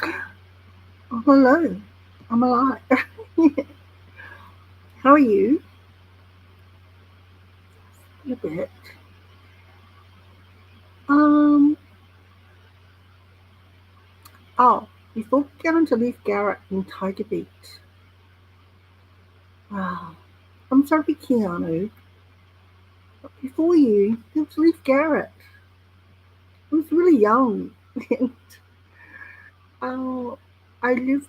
Oh, hello. I'm alive. How are you? A bit. Um. Oh, before we get on to Leif Garret and Tiger Beat. Wow. I'm sorry, Keanu. But before you, it was Leif Garret. I was really young. and uh, I lived.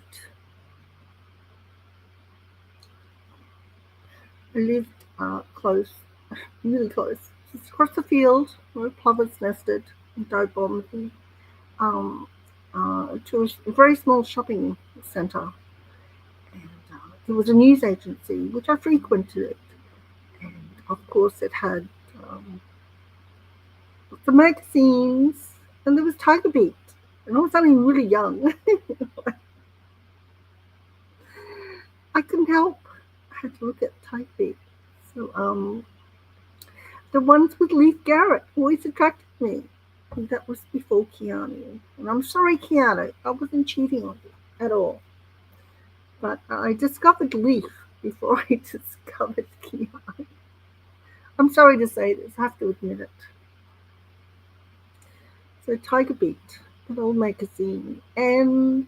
I lived close, really close, just across the field where plovers nested and dove bombs, and um, to a very small shopping centre. And there was a news agency which I frequented, and of course it had um, the magazines, and there was Tiger Beat, and I was only really young. I couldn't help. I had to look at Tiger Beat. So the ones with Leif Garret always attracted me. And that was before Keanu. And I'm sorry, Keanu, I wasn't cheating on you at all. But I discovered Leif before I discovered Keanu. I'm sorry to say this, I have to admit it. So Tiger Beat, that old magazine. And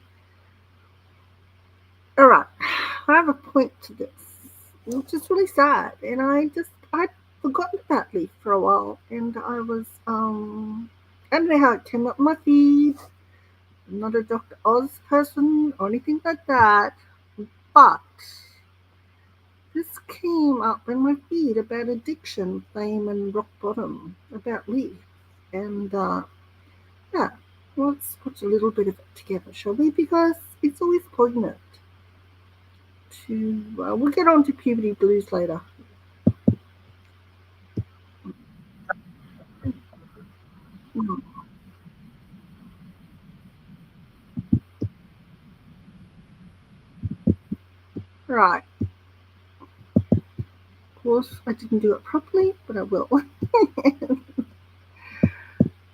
all right, I have a point to this, which is really sad. And I'd forgotten about Leaf for a while, and I don't know how it came up my feed. I'm not a Dr. Oz person or anything like that, but this came up in my feed about addiction, fame, and rock bottom, about Leaf, and yeah, let's put a little bit of it together, shall we? Because it's always poignant. We'll get on to puberty blues later. Mm. Right. Of course, I didn't do it properly, but I will. I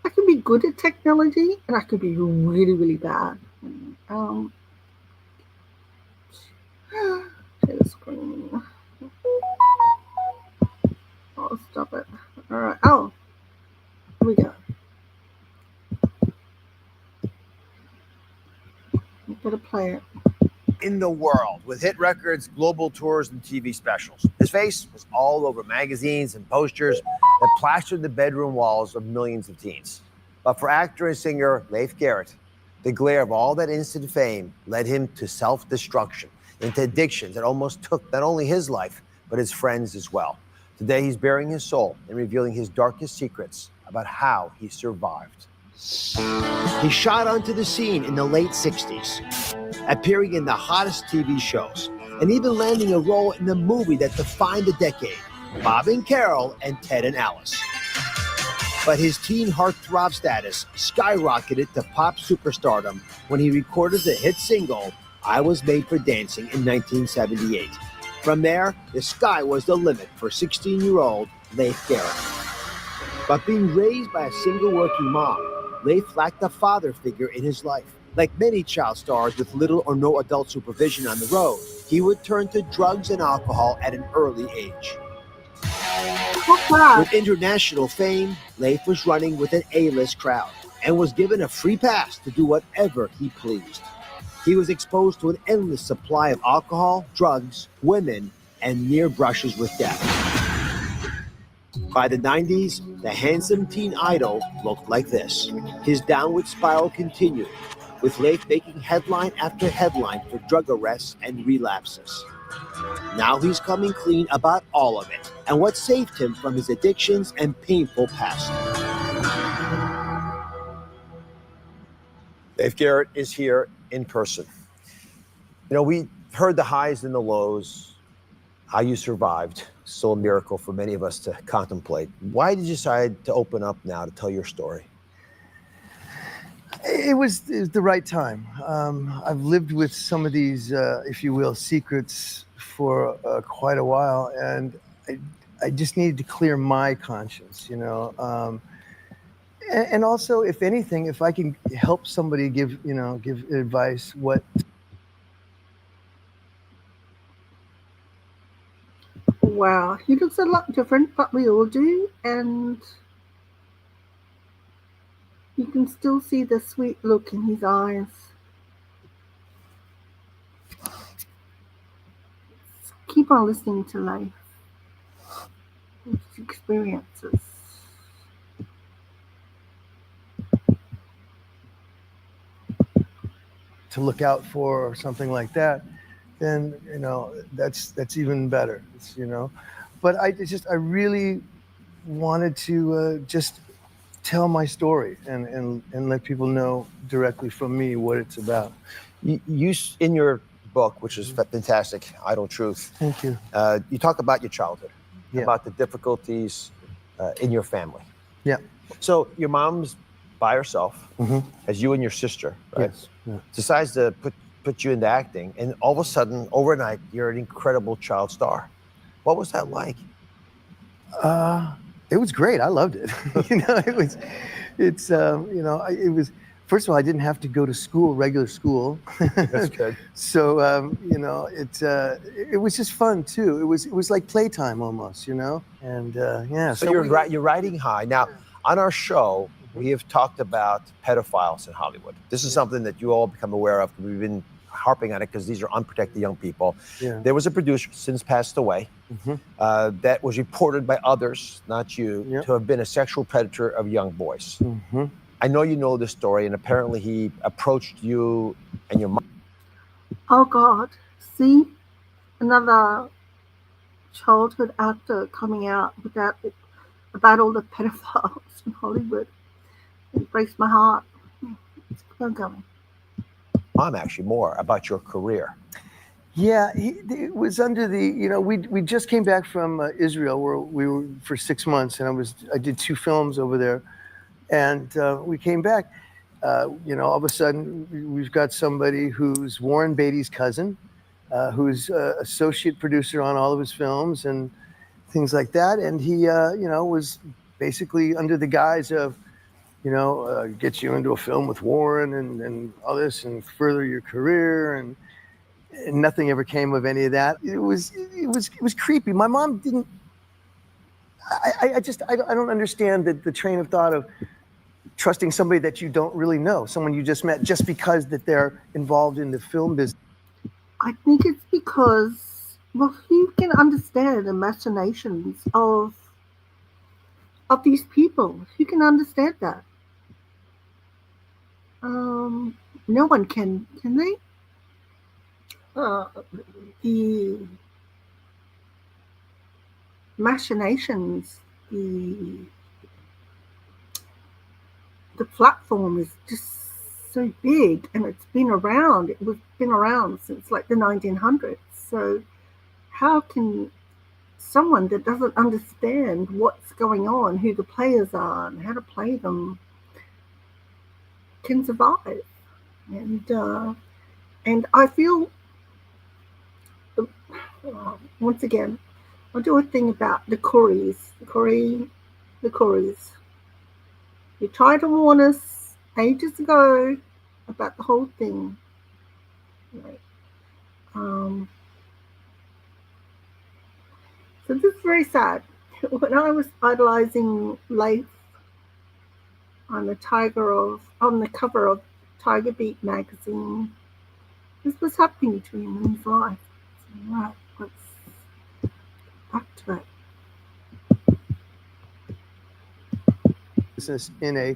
can be good at technology, and I can be really, really bad. Um, share the screen. Oh, stop it. All right. Oh, here we go. Better play it. In the world with hit records, global tours, and TV specials. His face was all over magazines and posters that plastered the bedroom walls of millions of teens. But for actor and singer Leif Garret, the glare of all that instant fame led him to self-destruction, into addictions that almost took not only his life, but his friends as well. Today, he's bearing his soul and revealing his darkest secrets about how he survived. He shot onto the scene in the late 60s, appearing in the hottest TV shows, and even landing a role in the movie that defined the decade, Bob and Carol and Ted and Alice. But his teen heartthrob status skyrocketed to pop superstardom when he recorded the hit single, I Was Made for Dancing in 1978. From there, the sky was the limit for 16-year-old Leif Garret. But being raised by a single working mom, Leif lacked a father figure in his life. Like many child stars with little or no adult supervision on the road, he would turn to drugs and alcohol at an early age. With international fame, Leif was running with an A-list crowd and was given a free pass to do whatever he pleased. He was exposed to an endless supply of alcohol, drugs, women, and near brushes with death. By the 90s, the handsome teen idol looked like this. His downward spiral continued, with Leif making headline after headline for drug arrests and relapses. Now he's coming clean about all of it and what saved him from his addictions and painful past. Leif Garret is here in person. You know, we heard the highs and the lows, how you survived. Still a miracle for many of us to contemplate. Why did you decide to open up now to tell your story? It was the right time. I've lived with some of these, if you will, secrets for quite a while, and I just needed to clear my conscience. You know, And also, if anything, if I can help somebody give advice, what Wow, he looks a lot different, but we all do, and you can still see the sweet look in his eyes. Keep on listening to Leif, his experiences. to look out for or something like that, then that's even better. But I really wanted to just tell my story and let people know directly from me what it's about. You in your book, which is fantastic, Idle Truth. Thank you. You talk about your childhood, Yeah. about the difficulties in your family. Yeah. So your mom's by herself, Mhm. as you and your sister, right? Yes. Yeah. Decides to put you into acting, and all of a sudden, overnight, you're an incredible child star. What was that like? It was great. I loved it. It was. First of all, I didn't have to go to school, regular school. That's good. So it was just fun too. It was like playtime almost, And yeah. So you're riding high. Now, on our show, we have talked about pedophiles in Hollywood. This is something that you all become aware of. We've been harping on it because these are unprotected young people. Yeah. There was a producer, since passed away, that was reported by others, not you, Yep. to have been a sexual predator of young boys. Mm-hmm. I know you know this story, and apparently he approached you and your mom. Oh God, see, another childhood actor coming out about all the pedophiles in Hollywood. It breaks my heart. It's going. Mom, actually, more about your career. Yeah, it was under the, we just came back from Israel where we were for 6 months, and I did 2 films over there, and we came back. All of a sudden we've got somebody who's Warren Beatty's cousin, who's associate producer on all of his films and things like that, and he, was basically under the guise of, get you into a film with Warren and all this and further your career, and nothing ever came of any of that. It was creepy. My mom didn't. I don't understand the train of thought of trusting somebody that you don't really know, someone you just met, just because that they're involved in the film business. I think it's because, well, who can understand the machinations of these people? Who can understand that? No one can they? The machinations, the platform is just so big, and it's been around. It was been around since like the 1900s. So how can someone that doesn't understand what's going on, who the players are, and how to play them, can survive? And I feel, once again, I'll do a thing about the Corys. The Corys. You tried to warn us ages ago about the whole thing. Right. So this is very sad. When I was idolizing Leif on the cover of Tiger Beat magazine, this was happening to him in his life. So, right, let's back to it. Business in a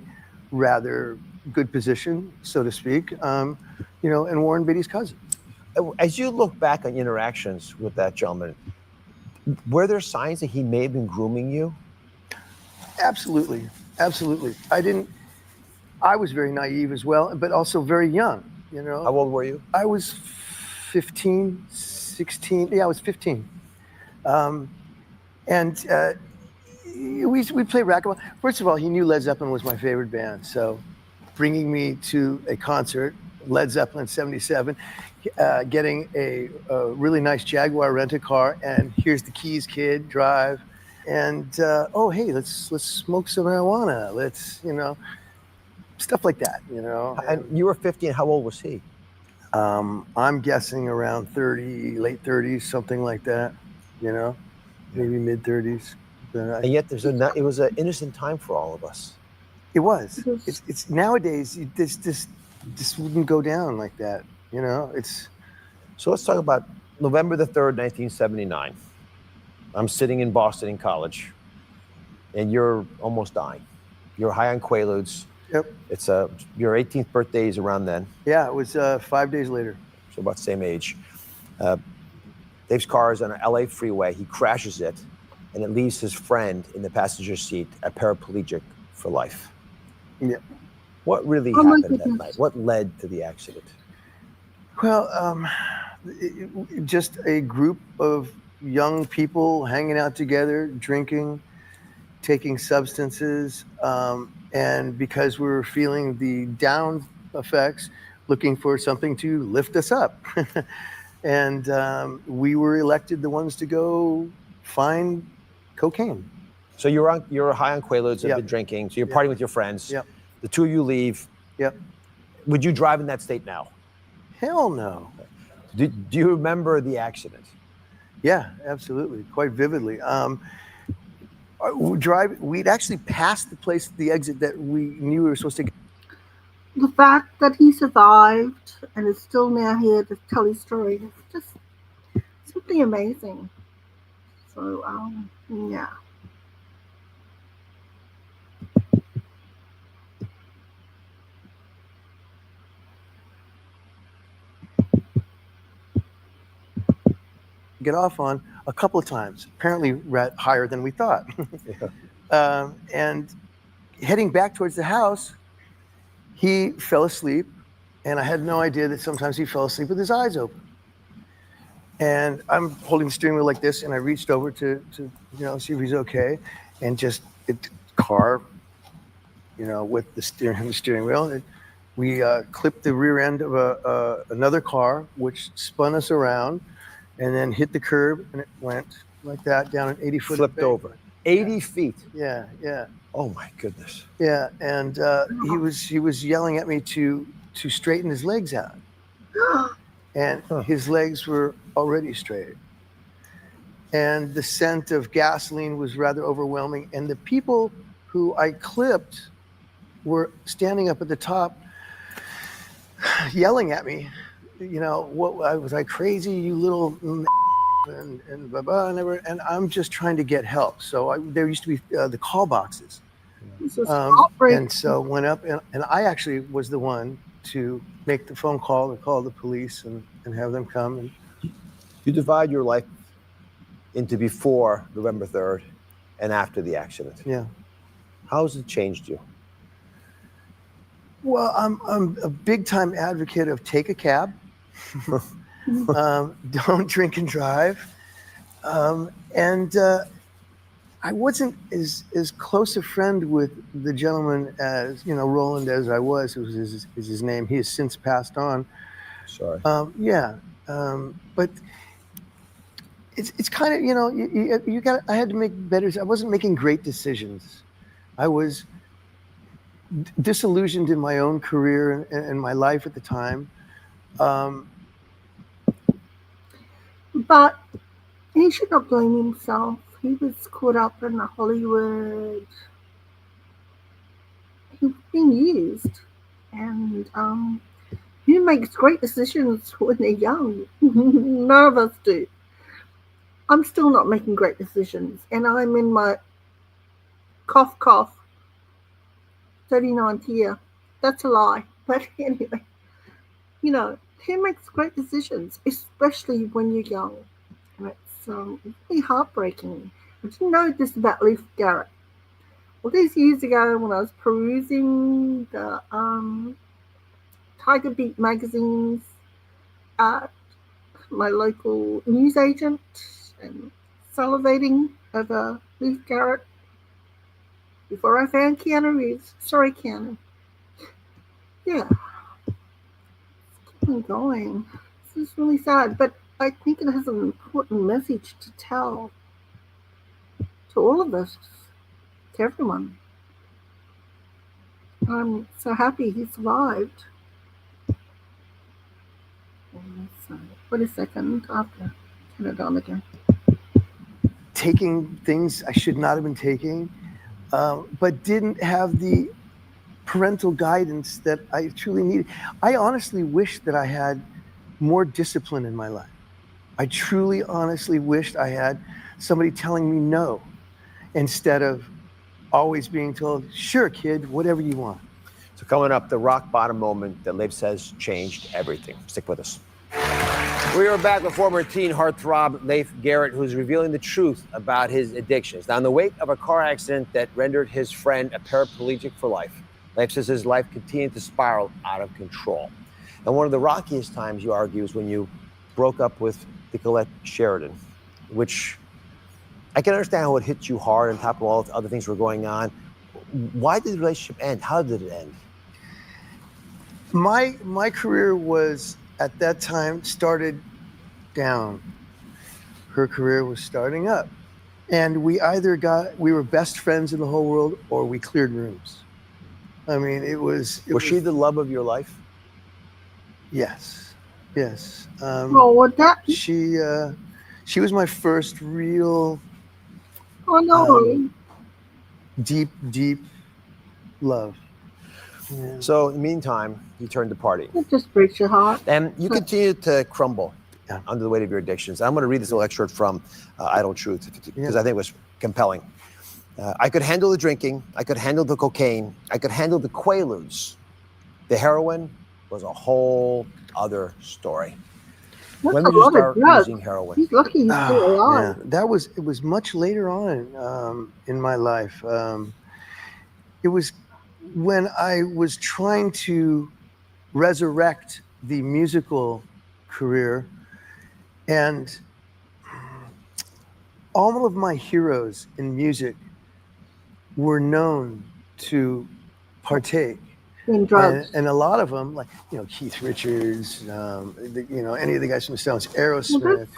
rather good position, so to speak, and Warren Beatty's cousin. As you look back on interactions with that gentleman, were there signs that he may have been grooming you? Absolutely. I was very naive as well, but also very young, How old were you? I was 15, 16. Yeah, I was 15. And we played racquetball. First of all, he knew Led Zeppelin was my favorite band. So bringing me to a concert, Led Zeppelin 77, getting a really nice Jaguar rent-a-car, and here's the keys, kid, drive. and oh, hey, let's smoke some marijuana. Let's, stuff like that. And you were 50, and how old was he? I'm guessing around 30, late 30s, something like that. Maybe mid 30s. And yet, it was an innocent time for all of us. It was. It's nowadays this wouldn't go down like that. It's. So let's talk about November the 3rd, 1979. I'm sitting in Boston in college, and you're almost dying. You're high on Quaaludes. Yep. It's your 18th birthday is around then. Yeah, it was 5 days later. So about the same age. Dave's car is on an LA freeway. He crashes it, and it leaves his friend in the passenger seat, a paraplegic for life. Yeah. What really happened that night? What led to the accident? Well, just a group of young people hanging out together, drinking, taking substances, and because we were feeling the down effects, looking for something to lift us up. And we were elected the ones to go find cocaine. So you're high on Quaaludes, have been drinking, so you're partying with your friends. Yep. The two of you leave. Yep. Would you drive in that state now? Hell no. Do you remember the accident? Yeah, absolutely, quite vividly. We'd actually passed the exit that we knew we were supposed to get. The fact that he survived and is still now here to tell his story is just simply amazing. So, yeah. Get off on a couple of times, apparently higher than we thought. Yeah. And heading back towards the house, he fell asleep, and I had no idea that sometimes he fell asleep with his eyes open. And I'm holding the steering wheel like this, and I reached over to see if he's okay, and just car, with the steering wheel. And we clipped the rear end of another car, which spun us around, and then hit the curb, and it went like that down an 80-foot. Flipped over. 80 feet. Yeah, yeah. Oh my goodness. Yeah, and he was yelling at me to straighten his legs out, and his legs were already straight. And the scent of gasoline was rather overwhelming, and the people who I clipped were standing up at the top, yelling at me. What was I crazy, you little and blah blah, and I'm just trying to get help. So there used to be the call boxes. And so went up, and I actually was the one to make the phone call and call the police and have them come. And you divide your life into before November 3rd and after the accident. Yeah. How has it changed you? Well, I'm a big time advocate of take a cab. Don't drink and drive. And I wasn't as close a friend with the gentleman as, Roland, as I was. It was his name. He has since passed on. Sorry. Yeah. But it's kind of, you got. I had to make better. I wasn't making great decisions. I was disillusioned in my own career and my life at the time. But he should not blame himself. He was caught up in the Hollywood. He's been used. And who makes great decisions when they're young? None of us do. I'm still not making great decisions. And I'm in my cough, 39th year. That's a lie. But anyway, who makes great decisions, especially when you're young? And it's really heartbreaking. I didn't know this about Leif Garret. All these years ago, when I was perusing the Tiger Beat magazines at my local newsagent and salivating over Leif Garret, before I found Keanu Reeves. Sorry, Keanu. Yeah. Keep going. This is really sad, but I think it has an important message to tell to all of us, to everyone. I'm so happy he survived. So, wait a second, I have to turn it on again. Taking things I should not have been taking, but didn't have the parental guidance that I truly needed. I honestly wish that I had more discipline in my life. I truly, honestly wished I had somebody telling me no instead of always being told, sure, kid, whatever you want. So coming up, the rock bottom moment that Leif says changed everything. Stick with us. We are back with former teen heartthrob Leif Garret, who's revealing the truth about his addictions. Now, in the wake of a car accident that rendered his friend a paraplegic for life, Leif says his life continued to spiral out of control. And one of the rockiest times, you argue, is when you broke up with Nicolette Sheridan, which I can understand how it hit you hard on top of all the other things were going on. Why did the relationship end? How did it end? My career was, at that time, started down. Her career was starting up. And we were best friends in the whole world, or we cleared rooms. I mean, was she the love of your life? Yes. What that? She was my first real deep love. Yeah. So in the meantime, you turned to partying. It just breaks your heart. And you continued to crumble under the weight of your addictions. I'm going to read this little excerpt from Idle Truth because I think it was compelling. I could handle the drinking. I could handle the cocaine. I could handle the Quaaludes. The heroin was a whole other story. That's when did you start using heroin? He's lucky he's still alive. Yeah. It was much later on in my life. It was when I was trying to resurrect the musical career, and all of my heroes in music were known to partake in drugs. And a lot of them, like Keith Richards, any of the guys from the Stones, Aerosmith,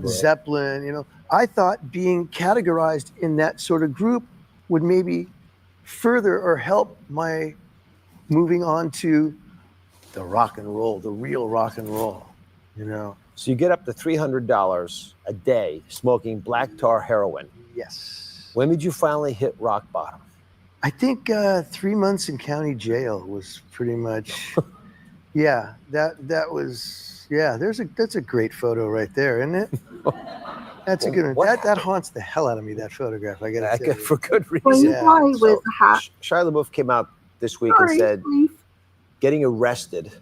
Zeppelin. I thought being categorized in that sort of group would maybe further or help my moving on to the rock and roll, the real rock and roll. So you get up to $300 a day smoking black tar heroin. Yes. When did you finally hit rock bottom? I think 3 months in county jail was pretty much, yeah. That was, yeah. That's a great photo right there, isn't it? That's a good one. That haunts the hell out of me. That photograph, I gotta tell you. For good reason. Well, you probably with a hat. Shia LaBeouf came out this week and said, getting arrested,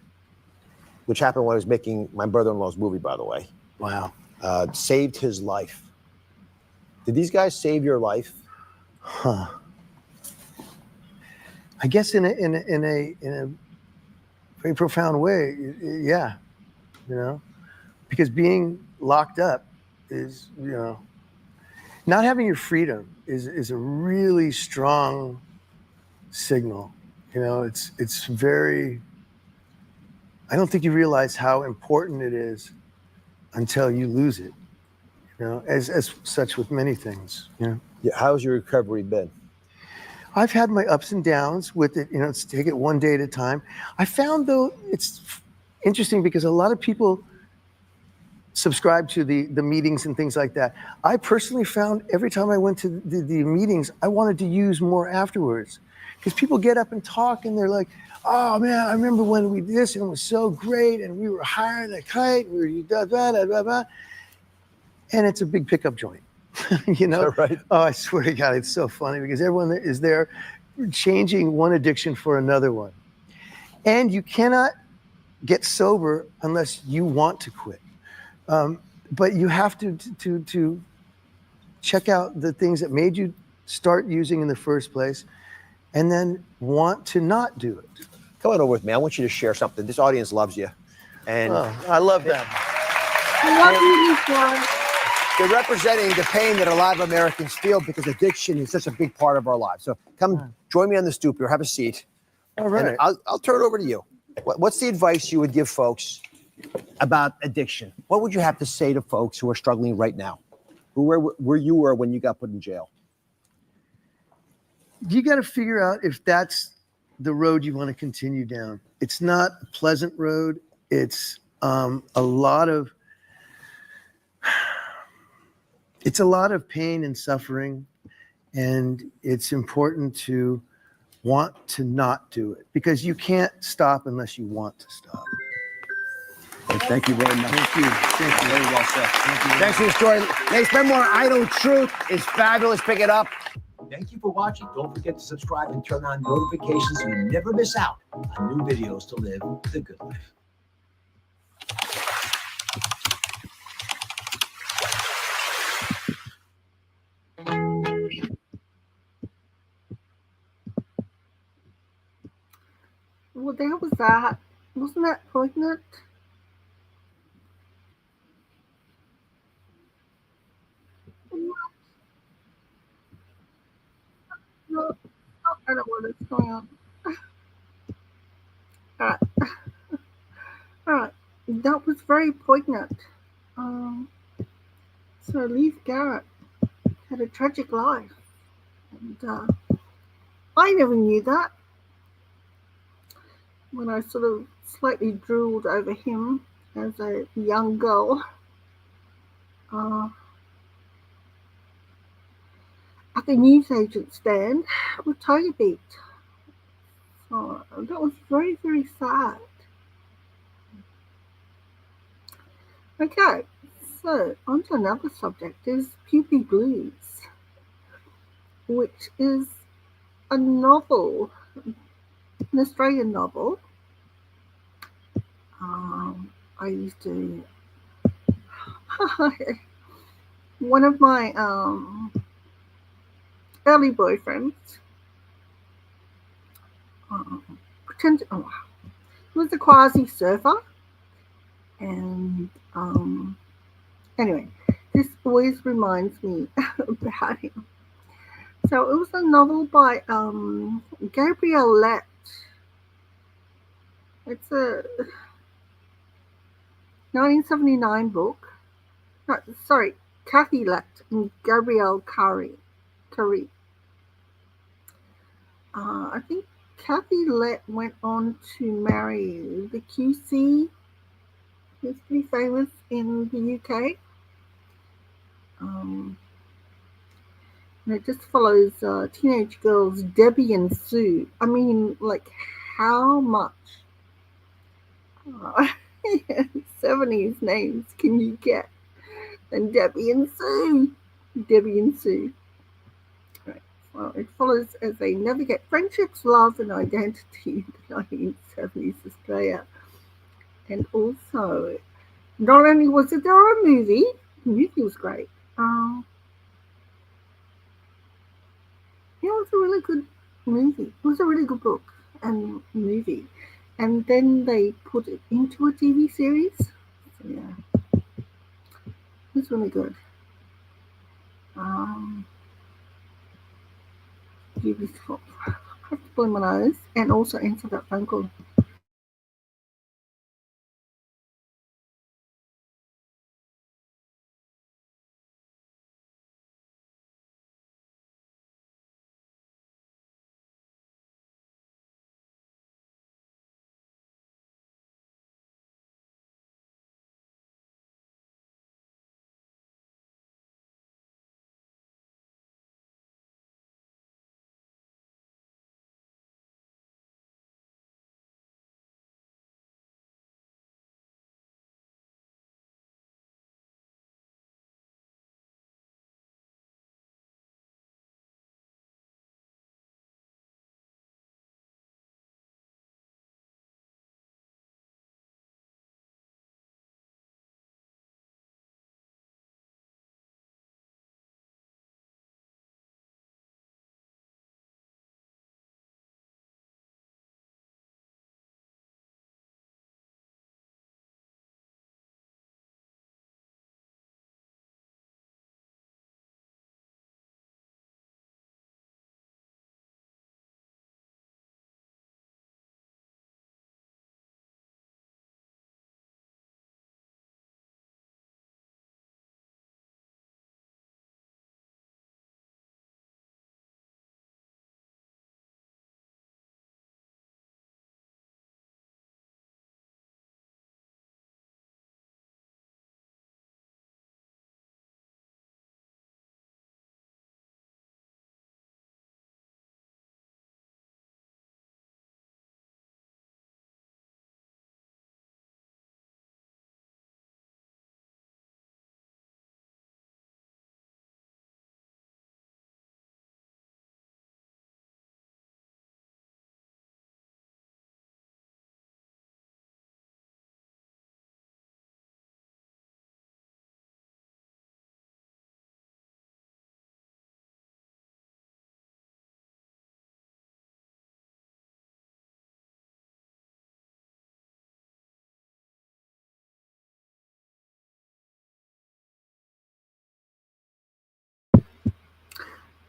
which happened when I was making my brother-in-law's movie, by the way. Wow. Saved his life. Did these guys save your life? Huh. I guess in a very profound way, yeah. Because being locked up is, not having your freedom is a really strong signal. It's very. I don't think you realize how important it is until you lose it. As such with many things. Yeah. How's your recovery been? I've had my ups and downs with it. Let's take it one day at a time. I found, though, it's interesting because a lot of people subscribe to the meetings and things like that. I personally found every time I went to the meetings, I wanted to use more afterwards, because people get up and talk and they're like, oh man, I remember when we did this and it was so great and we were higher than a kite, we were da. And it's a big pickup joint. Right? Oh, I swear to God, it's so funny because everyone is there changing one addiction for another one. And you cannot get sober unless you want to quit. But you have to check out the things that made you start using in the first place and then want to not do it. Come on over with me. I want you to share something. This audience loves you. And I love them. I love you, guys. They're representing the pain that a lot of Americans feel because addiction is such a big part of our lives. So come join me on the stoop here. Have a seat. All right. And I'll turn it over to you. What's the advice you would give folks about addiction? What would you have to say to folks who are struggling right now? where you were when you got put in jail? You got to figure out if that's the road you want to continue down. It's not a pleasant road. It's a lot of pain and suffering, and it's important to want to not do it because you can't stop unless you want to stop. Thank you very much. Thank you. Thank you. Very well said. Thank you. Thanks for the story. Next memoir, I Know Truth, is fabulous. Pick it up. Thank you for watching. Don't forget to subscribe and turn on notifications so you never miss out on new videos to live the good life. Well, there was that. Wasn't that poignant? No, I don't know what's going on. Alright. Alright. That was very poignant. So Leif Garret had a tragic life. And I never knew that when I sort of slightly drooled over him as a young girl. At the newsagent stand with Tiger Beat. So that was very, very sad. Okay, so on to another subject is Puppy Blues, which is a novel, an Australian novel. I used to, one of my early boyfriends, pretended, he was a quasi surfer, and anyway, this always reminds me about him. So it was a novel by Gabriel Lett. It's a 1979 book. No, sorry, Kathy Lett and Gabrielle Curry. I think Kathy Lett went on to marry the QC, who's pretty famous in the UK. And it just follows teenage girls Debbie and Sue. I mean, like, how much 70s names can you get? And Debbie and Sue. Debbie and Sue. Right. Well, it follows as they navigate friendships, love, and identity in the 1970s Australia. And also, not only was it there a movie, the movie was great. Yeah, it was a really good movie. It was a really good book and movie. And then they put it into a TV series. So, yeah, it was really good. Beautiful. I have to blow my nose and also answer that phone call.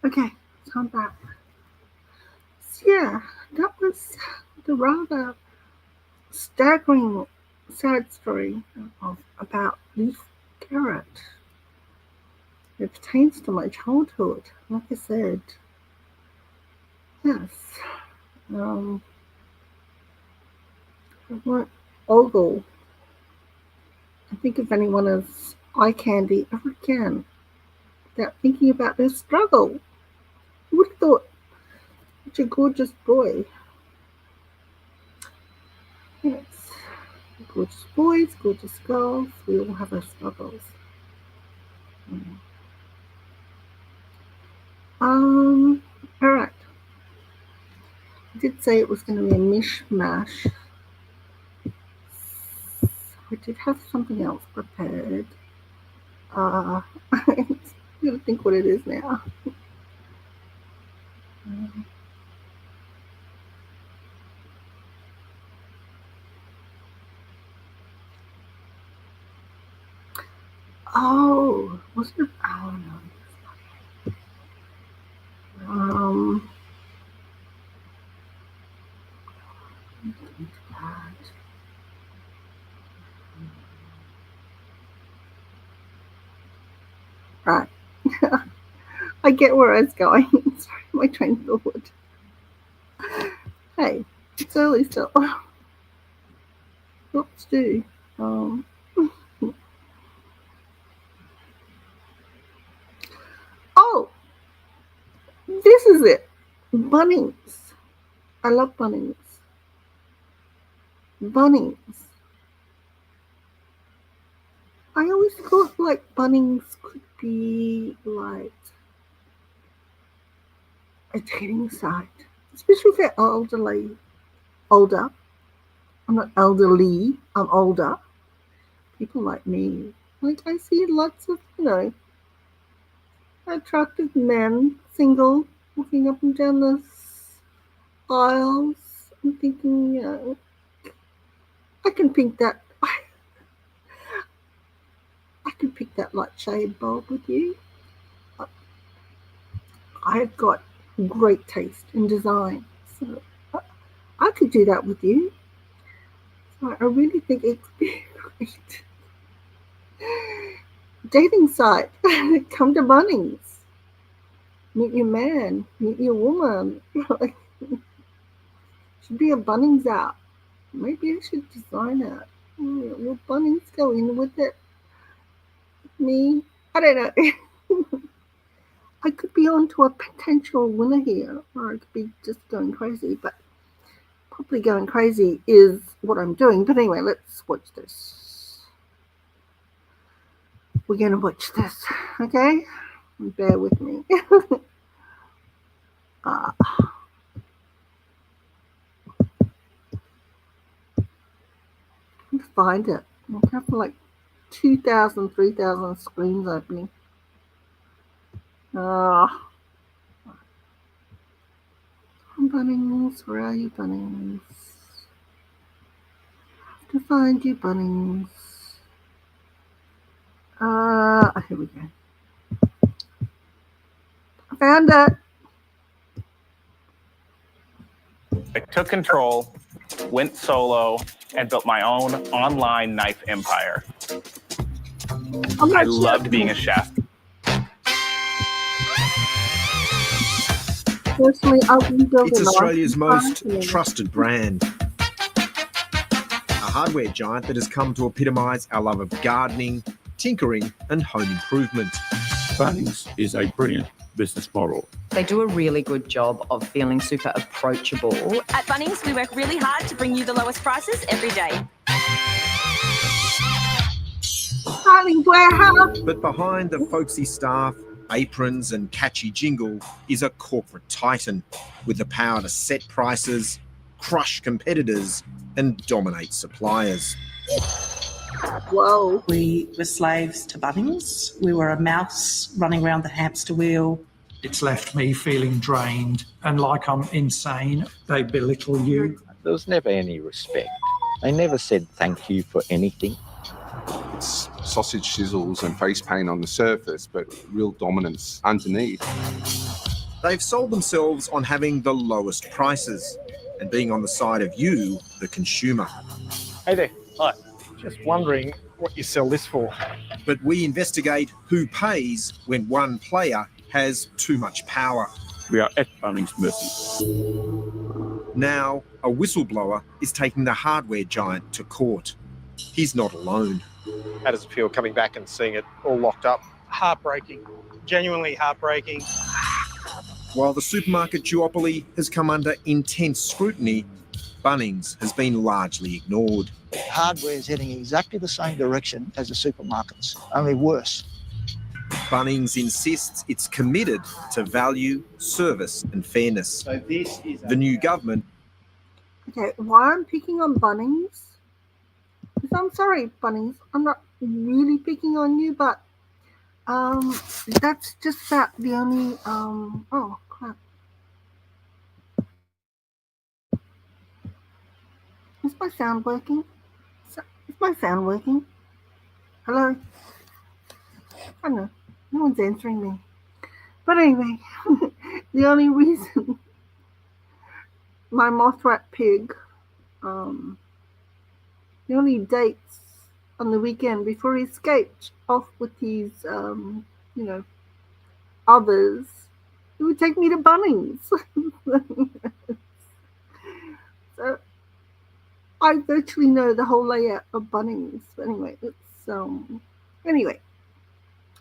Okay, time back. So yeah, that was the rather staggering, sad story about Leif Garret. It pertains to my childhood. Like I said, yes. Um, I won't ogle and think of anyone as eye candy ever again without thinking about their struggle. Who would have thought such a gorgeous boy? Yes. Gorgeous boys, gorgeous girls, we all have our struggles. Mm. Um, alright. I did say it was going to be a mishmash. I did have something else prepared. I'm going to think what it is now. Um, oh, was it? Oh no. Right. I get where I was going. Sorry, my train of thought. Hey, it's early still. Let's do. Um, oh, this is it. Bunnings. I love Bunnings. Bunnings. I always thought like Bunnings could be like a dating site, especially if they're older. I'm not elderly. I'm older. People like me. Like I see lots of attractive men, single, walking up and down the aisles. I'm thinking, I can pick that. I can pick that light shade bulb with you. I've got great taste in design, so I could do that with you. So I really think it could be a great dating site. Come to Bunnings. Meet your man. Meet your woman. Should be a Bunnings app. Maybe I should design it. Will Bunnings go in with it? Me? I don't know. I could be on to a potential winner here, or I could be just going crazy, but probably going crazy is what I'm doing. But anyway, let's watch this. We're going to watch this, okay? Bear with me. Find it. I have like 2,000, 3,000 screens opening. Bunnings, where are you, Bunnings? I have to find you, Bunnings. Here we go. I found it. I took control, went solo, and built my own online knife empire. I loved being a chef. Personally, I wouldn't build It's a knife Australia's most empire. trusted brand. A hardware giant that has come to epitomise our love of gardening, tinkering, and home improvement. Bunnings is a brilliant business model. They do a really good job of feeling super approachable. At Bunnings, we work really hard to bring you the lowest prices every day. Darling, do I have? But behind the folksy staff, aprons, and catchy jingle is a corporate titan with the power to set prices, crush competitors, and dominate suppliers. Whoa. We were slaves to Bunnings. We were a mouse running around the hamster wheel. It's left me feeling drained and like I'm insane. They belittle you. There was never any respect. They never said thank you for anything. It's sausage sizzles and face paint on the surface, but real dominance underneath. They've sold themselves on having the lowest prices and being on the side of you, the consumer. Hey there. Hi. Just wondering what you sell this for. But we investigate who pays when one player has too much power. We are at Bunnings' mercy. Now, a whistleblower is taking the hardware giant to court. He's not alone. How does it feel coming back and seeing it all locked up? Heartbreaking. Genuinely heartbreaking. While the supermarket duopoly has come under intense scrutiny, Bunnings has been largely ignored. Hardware is heading exactly the same direction as the supermarkets, only worse. Bunnings insists it's committed to value, service and fairness. So this is the new government. Okay, why I'm picking on Bunnings? Because I'm sorry, Bunnings, I'm not really picking on you, but that's just that the only oh crap. Is my sound working? Is my sound working? Hello? I don't know. No one's answering me. But anyway, the only reason my moth rat pig the only dates on the weekend before he escaped off with his others, it would take me to Bunnings. So I virtually know the whole layout of Bunnings. Anyway, anyway,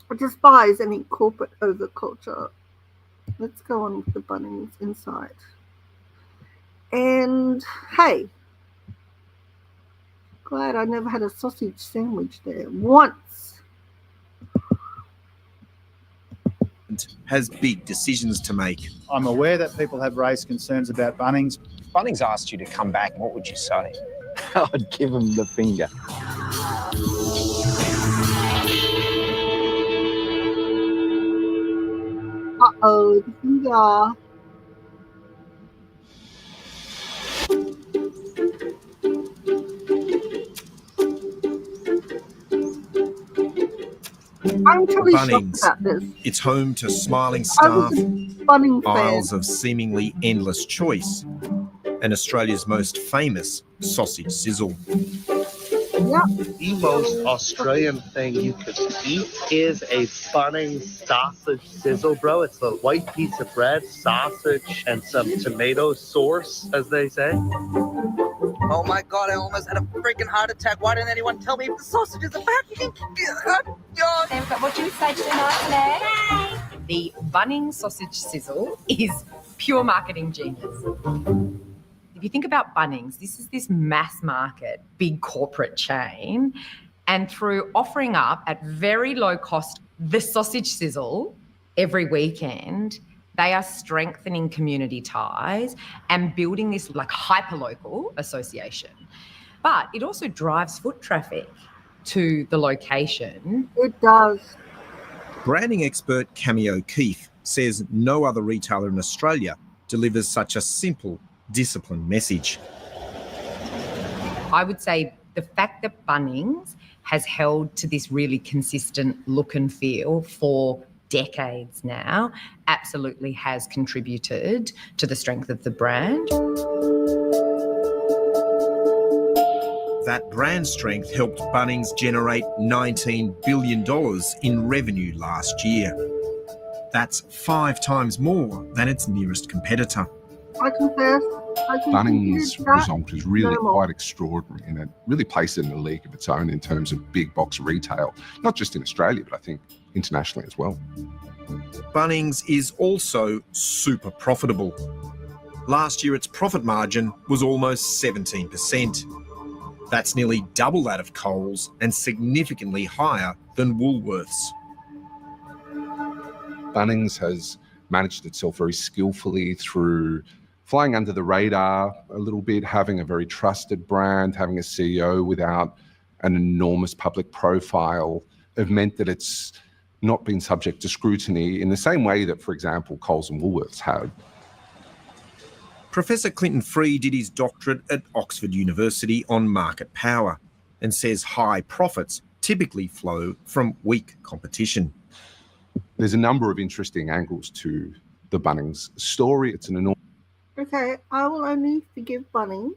I despise any corporate overculture. Let's go on with the Bunnings inside. And hey, glad I never had a sausage sandwich there once. Has big decisions to make. I'm aware that people have raised concerns about Bunnings. If Bunnings asked you to come back, what would you say? I'd give him the finger. Uh-oh, the finger. I'm truly Bunnings. shocked about this. It's home to smiling staff, Bunnings aisles fan. of seemingly endless choice, and Australia's most famous sausage sizzle. The most Australian thing you could eat is a Bunnings sausage sizzle, bro. It's a white piece of bread, sausage, and some tomato sauce, as they say. Oh my god, I almost had a freaking heart attack. Why didn't anyone tell me if the sausages are back? What do you say to today? The Bunnings sausage sizzle is pure marketing genius. If you think about Bunnings, this is this mass market, big corporate chain, and through offering up at very low cost the sausage sizzle every weekend, they are strengthening community ties and building this like hyper-local association. But it also drives foot traffic to the location. It does. Branding expert Cammy O'Keefe says no other retailer in Australia delivers such a simple, disciplined message. I would say the fact that Bunnings has held to this really consistent look and feel for decades now absolutely has contributed to the strength of the brand. That brand strength helped Bunnings generate $19 billion in revenue last year. That's 5 times more than its nearest competitor. I confess. Bunnings' result is really quite extraordinary, and it really places it in a league of its own in terms of big box retail, not just in Australia, but I think internationally as well. Bunnings is also super profitable. Last year, its profit margin was almost 17%. That's nearly double that of Coles and significantly higher than Woolworths. Bunnings has managed itself very skillfully through flying under the radar a little bit, having a very trusted brand, having a CEO without an enormous public profile, have meant that it's not been subject to scrutiny in the same way that, for example, Coles and Woolworths have. Professor Clinton Free did his doctorate at Oxford University on market power and says high profits typically flow from weak competition. There's a number of interesting angles to the the Bunnings story. It's an enormous. Okay, I will only forgive Bunnings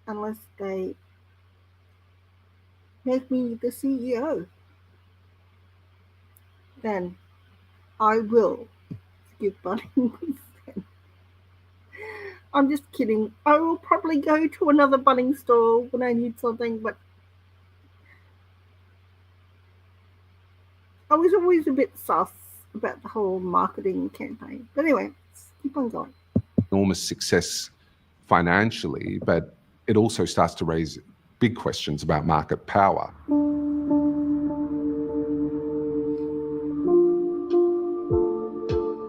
unless they make me the CEO. Then I will forgive Bunnings. I'm just kidding. I will probably go to another Bunnings store when I need something, but I was always a bit sus about the whole marketing campaign. But anyway, let's keep on going. Enormous success financially, but it also starts to raise big questions about market power.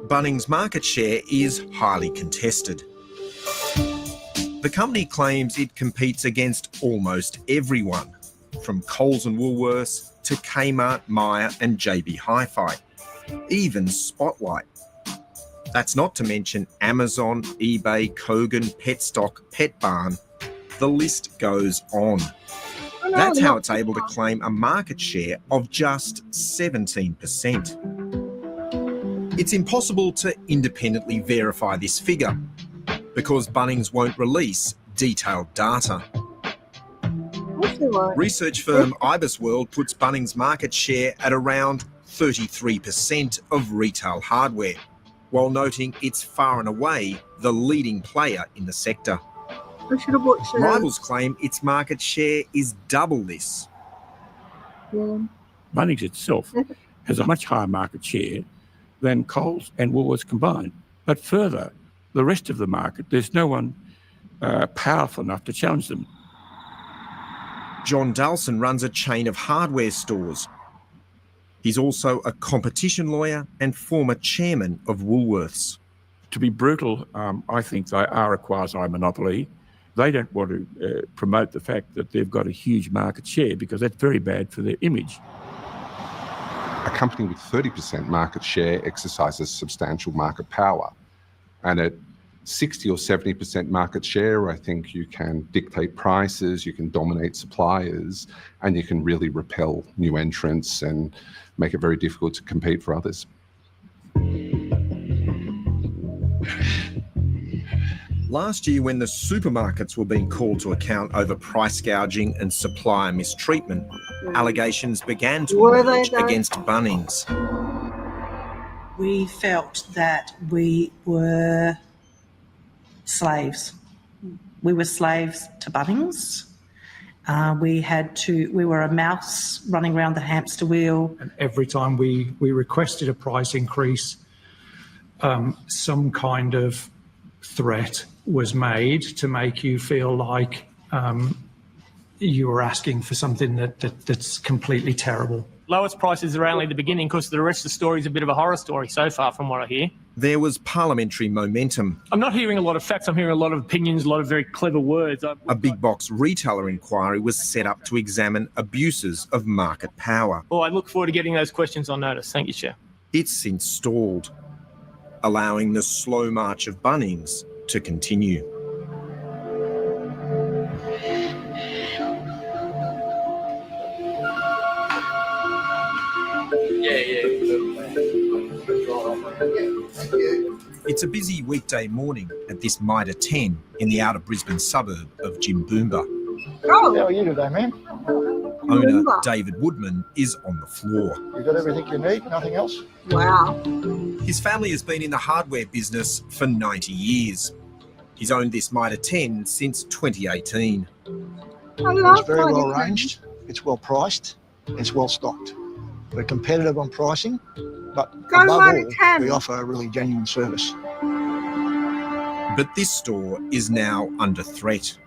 Bunnings' market share is highly contested. The company claims it competes against almost everyone, from Coles and Woolworths to Kmart, Myer and JB Hi-Fi, even Spotlight. That's not to mention Amazon, eBay, Kogan, Petstock, Petbarn. The list goes on. That's how it's able to claim a market share of just 17%. It's impossible to independently verify this figure because Bunnings won't release detailed data. Research firm IBISWorld puts Bunnings' market share at around 33% of retail hardware, while noting it's far and away the leading player in the sector. Rivals claim its market share is double this. Bunnings itself has a much higher market share than Coles and Woolworths combined. But further, the rest of the market, there's no one powerful enough to challenge them. John Dalson runs a chain of hardware stores. He's also a competition lawyer and former chairman of Woolworths. To be brutal, I think they are a quasi-monopoly. They don't want to promote the fact that they've got a huge market share because that's very bad for their image. A company with 30% market share exercises substantial market power. And at 60 or 70% market share, I think you can dictate prices, you can dominate suppliers, and you can really repel new entrants and make it very difficult to compete for others. Last year, when the supermarkets were being called to account over price gouging and supplier mistreatment, allegations began to emerge against Bunnings. We felt that we were slaves. We were slaves to Bunnings. We were a mouse running around the hamster wheel. And every time we requested a price increase, some kind of threat was made to make you feel like you were asking for something that's completely terrible. Lowest prices are only the beginning because the rest of the story is a bit of a horror story so far from what I hear. There was parliamentary momentum. I'm not hearing a lot of facts, I'm hearing a lot of opinions, a lot of very clever words. A big box retailer inquiry was set up to examine abuses of market power. Well, I look forward to getting those questions on notice. Thank you, Chair. It's since stalled, allowing the slow march of Bunnings to continue. It's a busy weekday morning at this Mitre 10 in the outer Brisbane suburb of Jimboomba. How are you today, man? Owner David Woodman is on the floor. You got everything you need, nothing else? Wow. His family has been in the hardware business for 90 years. He's owned this Mitre 10 since 2018. It's very well ranged, it's well priced, it's well stocked. We're competitive on pricing, but above all, we offer a really genuine service. But this store is now under threat.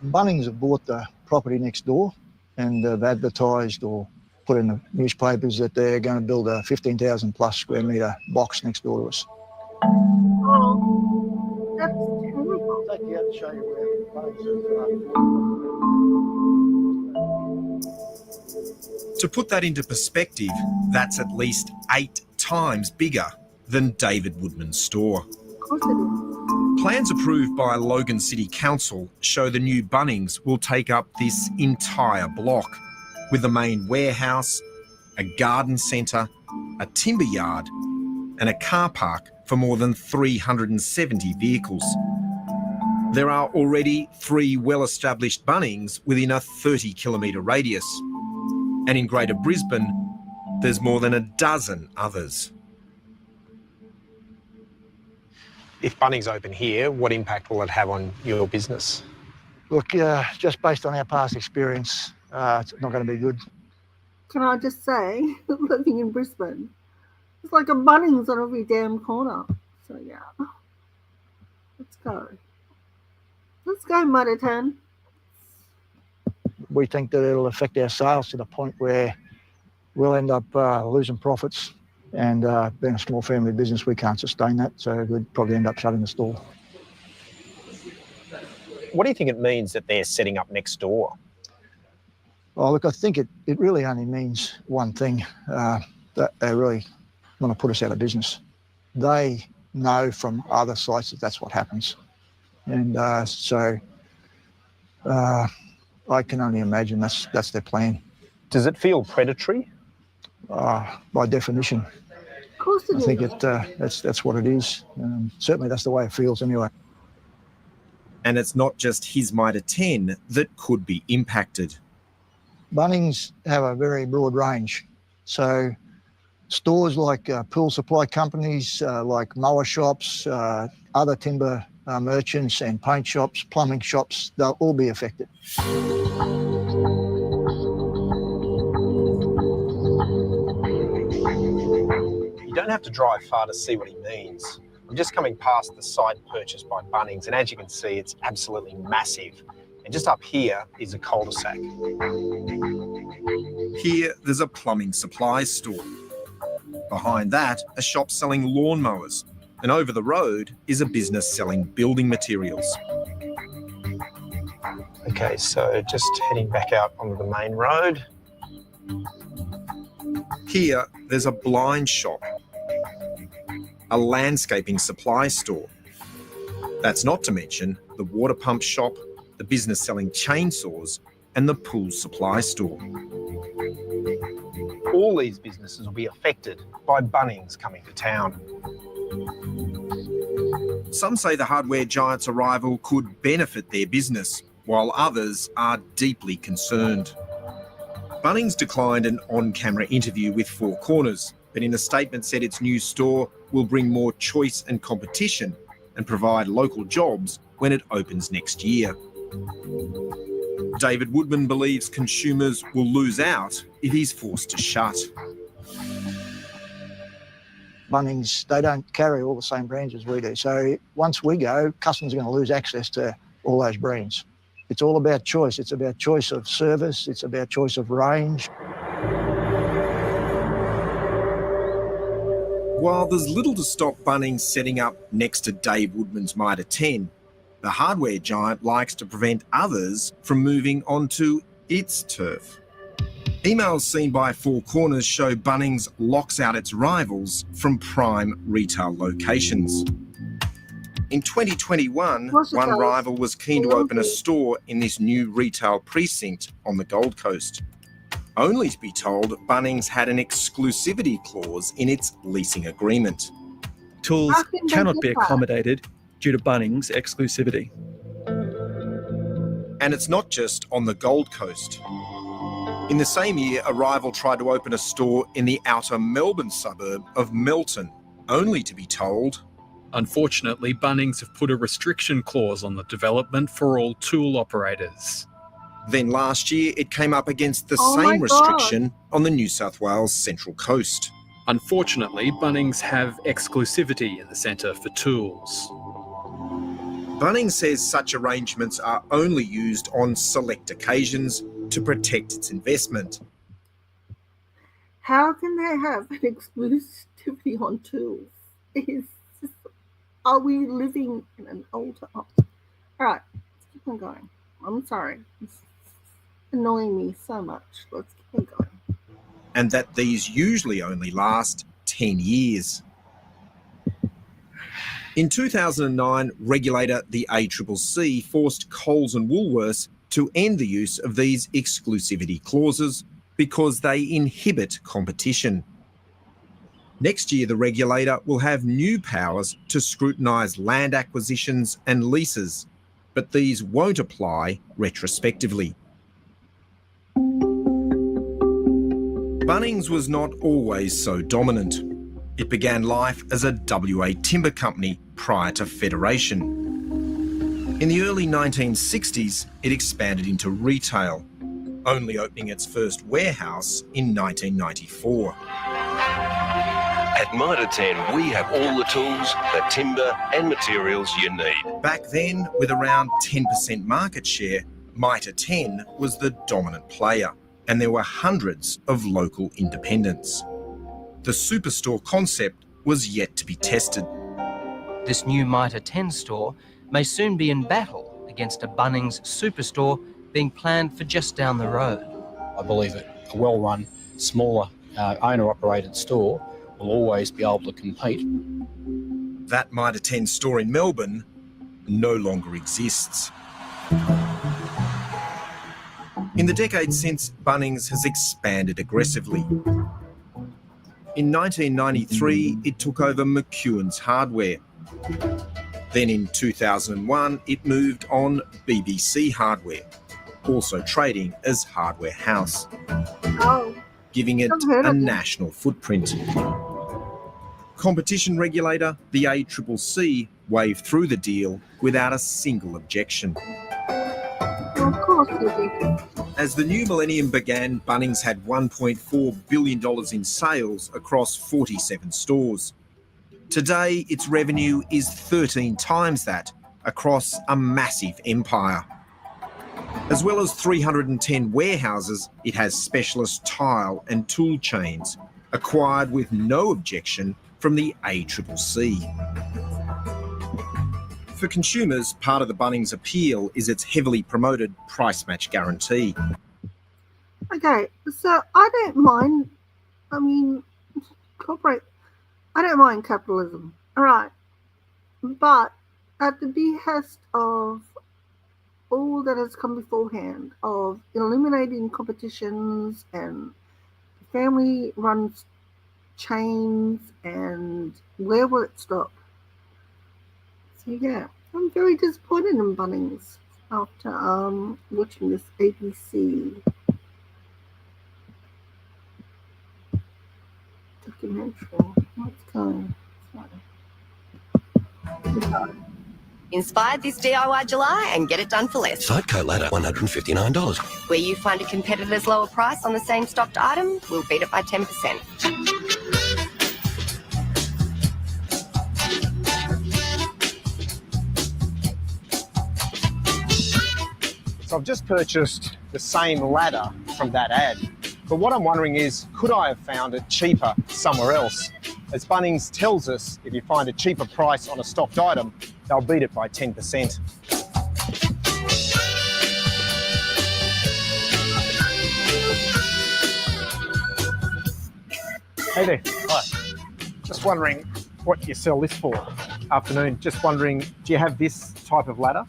Bunnings have bought the property next door and have advertised or put in the newspapers that they're going to build a 15,000 plus square metre box next door to us. Oh, that's terrible. Take you out to show you where Bunnings To put that into perspective, that's at least 8 times bigger than David Woodman's store. Of course it is. Plans approved by Logan City Council show the new Bunnings will take up this entire block, with the main warehouse, a garden centre, a timber yard and a car park for more than 370 vehicles. There are already 3 well-established Bunnings within a 30-kilometre radius. And in Greater Brisbane, there's more than a dozen others. If Bunnings open here, what impact will it have on your business? Look, just based on our past experience, it's not going to be good. Can I just say, living in Brisbane, it's like a Bunnings on every damn corner. So yeah, let's go. Let's go, Muddy 10. We think that it'll affect our sales to the point where we'll end up losing profits, and being a small family business, we can't sustain that, so we'd probably end up shutting the store. What do you think it means that they're setting up next door? Oh, look, I think it really only means one thing, that they really want to put us out of business. They know from other sites that that's what happens. And so I can only imagine that's their plan. Does it feel predatory? By definition. Of course it I think that's what it is. Certainly that's the way it feels anyway. And it's not just his Mitre 10 that could be impacted. Bunnings have a very broad range. So stores like pool supply companies, like mower shops, other timber merchants and paint shops, plumbing shops, they'll all be affected. You don't have to drive far to see what he means. I'm just coming past the site purchased by Bunnings, and as you can see, it's absolutely massive. And just up here is a cul-de-sac. Here, there's a plumbing supplies store. Behind that, a shop selling lawnmowers. And over the road is a business selling building materials. Okay, so just heading back out onto the main road. Here, there's a blind shop, a landscaping supply store. That's not to mention the water pump shop, the business selling chainsaws, and the pool supply store. All these businesses will be affected by Bunnings coming to town. Some say the hardware giant's arrival could benefit their business, while others are deeply concerned. Bunnings declined an on-camera interview with Four Corners, but in a statement said its new store will bring more choice and competition and provide local jobs when it opens next year. David Woodman believes consumers will lose out if he's forced to shut. Bunnings, they don't carry all the same brands as we do. So once we go, customers are going to lose access to all those brands. It's all about choice. It's about choice of service. It's about choice of range. While there's little to stop Bunnings setting up next to Dave Woodman's Mitre 10, the hardware giant likes to prevent others from moving onto its turf. Emails seen by Four Corners show Bunnings locks out its rivals from prime retail locations. In 2021, one rival was keen to open a store in this new retail precinct on the Gold Coast, only to be told Bunnings had an exclusivity clause in its leasing agreement. Tools cannot be accommodated due to Bunnings' exclusivity. And it's not just on the Gold Coast. In the same year, a rival tried to open a store in the outer Melbourne suburb of Melton, only to be told, unfortunately, Bunnings have put a restriction clause on the development for all tool operators. Then last year, it came up against the same restriction on the New South Wales Central Coast. Unfortunately, Bunnings have exclusivity in the centre for tools. Bunnings says such arrangements are only used on select occasions to protect its investment. How can they have an exclusivity on tools? Are we living in an older... All right, let's keep on going. I'm sorry. It's annoying me so much. Let's keep on going. And that these usually only last 10 years. In 2009, regulator the ACCC forced Coles and Woolworths to end the use of these exclusivity clauses because they inhibit competition. Next year, the regulator will have new powers to scrutinise land acquisitions and leases, but these won't apply retrospectively. Bunnings was not always so dominant. It began life as a WA timber company prior to federation. In the early 1960s, it expanded into retail, only opening its first warehouse in 1994. At Mitre 10, we have all the tools, the timber and materials you need. Back then, with around 10% market share, Mitre 10 was the dominant player, and there were hundreds of local independents. The superstore concept was yet to be tested. This new Mitre 10 store may soon be in battle against a Bunnings superstore being planned for just down the road. I believe a well-run, smaller, owner-operated store will always be able to compete. That Mitre 10 store in Melbourne no longer exists. In the decades since, Bunnings has expanded aggressively. In 1993, it took over McEwen's Hardware. Then in 2001, it moved on BBC Hardware, also trading as Hardware House, giving it a national footprint. Competition regulator, the ACCC, waved through the deal without a single objection. Of course you did. As the new millennium began, Bunnings had $1.4 billion in sales across 47 stores. Today, its revenue is 13 times that across a massive empire. As well as 310 warehouses, it has specialist tile and tool chains, acquired with no objection from the ACCC. For consumers, part of the Bunnings appeal is its heavily promoted price match guarantee. Okay, so I don't mind, I don't mind capitalism, all right, but at the behest of all that has come beforehand, of eliminating competitions and family-run chains, and where will it stop? So yeah, I'm very disappointed in Bunnings after watching this ABC documentary. What's going on? Inspired this DIY July and get it done for less. Sideco ladder, $159. Where you find a competitor's lower price on the same stocked item, we'll beat it by 10%. So I've just purchased the same ladder from that ad. But what I'm wondering is, could I have found it cheaper somewhere else? As Bunnings tells us, if you find a cheaper price on a stocked item, they'll beat it by 10%. Hey there. Hi. Just wondering what you sell this for. Afternoon. Just wondering, do you have this type of ladder?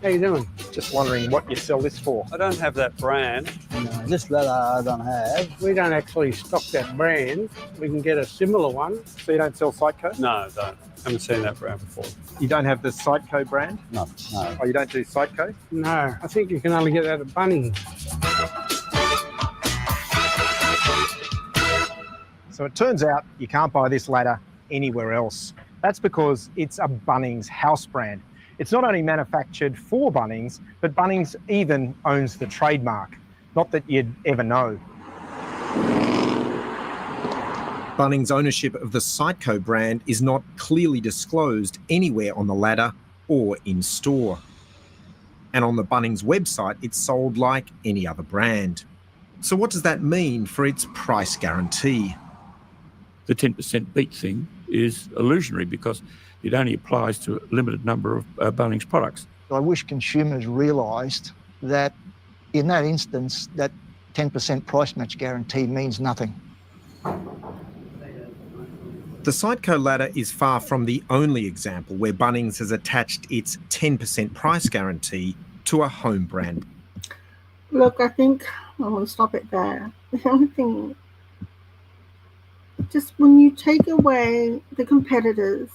How you doing? Just wondering what you sell this for. I don't have that brand. No, this ladder I don't have. We don't actually stock that brand. We can get a similar one. So you don't sell Sideco? No, don't. Haven't seen that brand before. You don't have the Sideco brand? No. Oh, you don't do Sideco? No, I think you can only get that at Bunnings. So it turns out you can't buy this ladder anywhere else. That's because it's a Bunnings house brand. It's not only manufactured for Bunnings, but Bunnings even owns the trademark. Not that you'd ever know. Bunnings' ownership of the Sideco brand is not clearly disclosed anywhere on the ladder or in store. And on the Bunnings website, it's sold like any other brand. So what does that mean for its price guarantee? The 10% beat thing is illusionary because it only applies to a limited number of Bunnings products. I wish consumers realised that in that instance, that 10% price match guarantee means nothing. The Sideco ladder is far from the only example where Bunnings has attached its 10% price guarantee to a home brand. Look, I think I'm going to stop it there. The only thing just when you take away the competitors,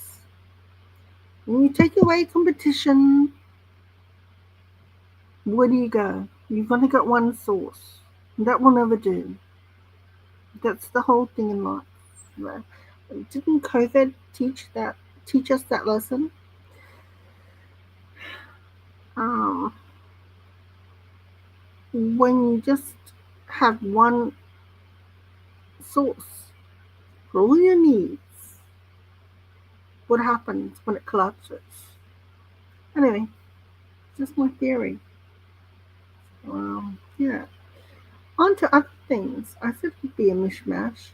when you take away competition, where do you go? You've only got one source. That will never do. That's the whole thing in life. Right? Didn't COVID teach us that lesson? When you just have one source for all your needs, what happens when it collapses? Anyway, just my theory. Yeah. On to other things. I said it'd be a mishmash.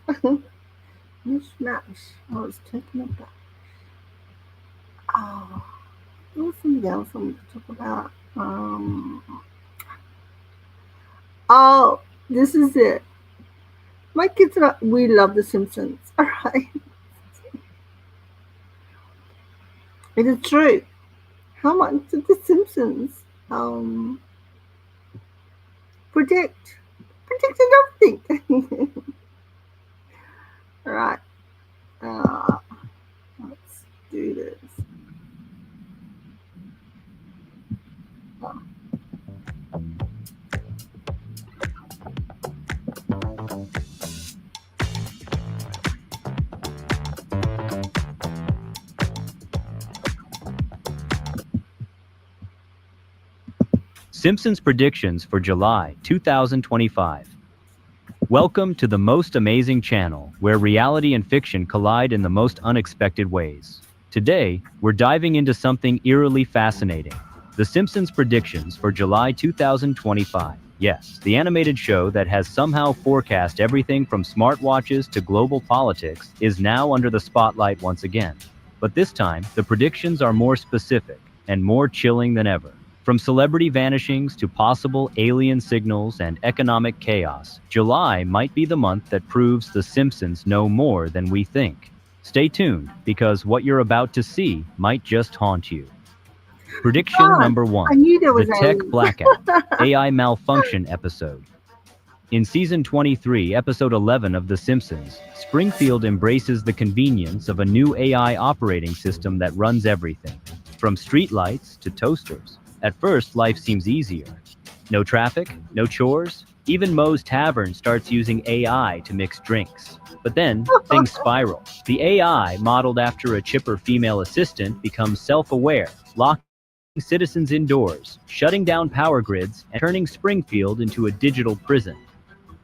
Mishmash. I was taken aback. Oh, there was something else I wanted to talk about. Oh, this is it. My kids and I, we love The Simpsons. All right. It is true. How much did The Simpsons predicted nothing. All right. Let's do this. Simpsons predictions for July 2025. Welcome to the most amazing channel, where reality and fiction collide in the most unexpected ways. Today, we're diving into something eerily fascinating. The Simpsons predictions for July 2025. Yes, the animated show that has somehow forecast everything from smartwatches to global politics is now under the spotlight once again. But this time, the predictions are more specific and more chilling than ever. From celebrity vanishings to possible alien signals and economic chaos, July might be the month that proves The Simpsons know more than we think. Stay tuned, because what you're about to see might just haunt you. Prediction number 1, I knew there was the tech aliens. blackout, AI malfunction episode. In season 23, episode 11 of The Simpsons, Springfield embraces the convenience of a new AI operating system that runs everything, from streetlights to toasters. At first, life seems easier. No traffic, no chores. Even Moe's Tavern starts using AI to mix drinks. But then, things spiral. The AI, modeled after a chipper female assistant, becomes self-aware, locking citizens indoors, shutting down power grids, and turning Springfield into a digital prison.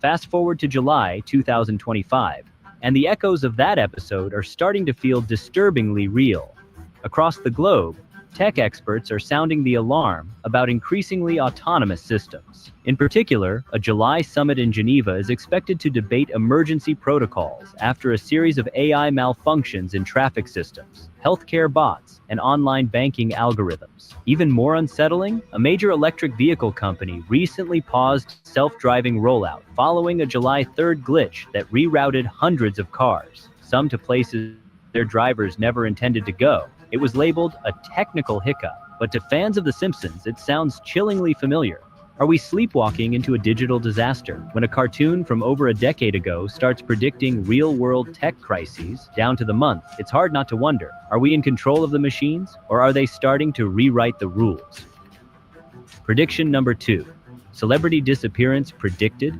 Fast forward to July 2025, and the echoes of that episode are starting to feel disturbingly real. Across the globe, tech experts are sounding the alarm about increasingly autonomous systems. In particular, a July summit in Geneva is expected to debate emergency protocols after a series of AI malfunctions in traffic systems, healthcare bots, and online banking algorithms. Even more unsettling, a major electric vehicle company recently paused self-driving rollout following a July 3rd glitch that rerouted hundreds of cars, some to places their drivers never intended to go. It was labeled a technical hiccup, but to fans of The Simpsons, it sounds chillingly familiar. Are we sleepwalking into a digital disaster when a cartoon from over a decade ago starts predicting real-world tech crises down to the month? It's hard not to wonder, are we in control of the machines, or are they starting to rewrite the rules? Prediction number 2. Celebrity disappearance predicted?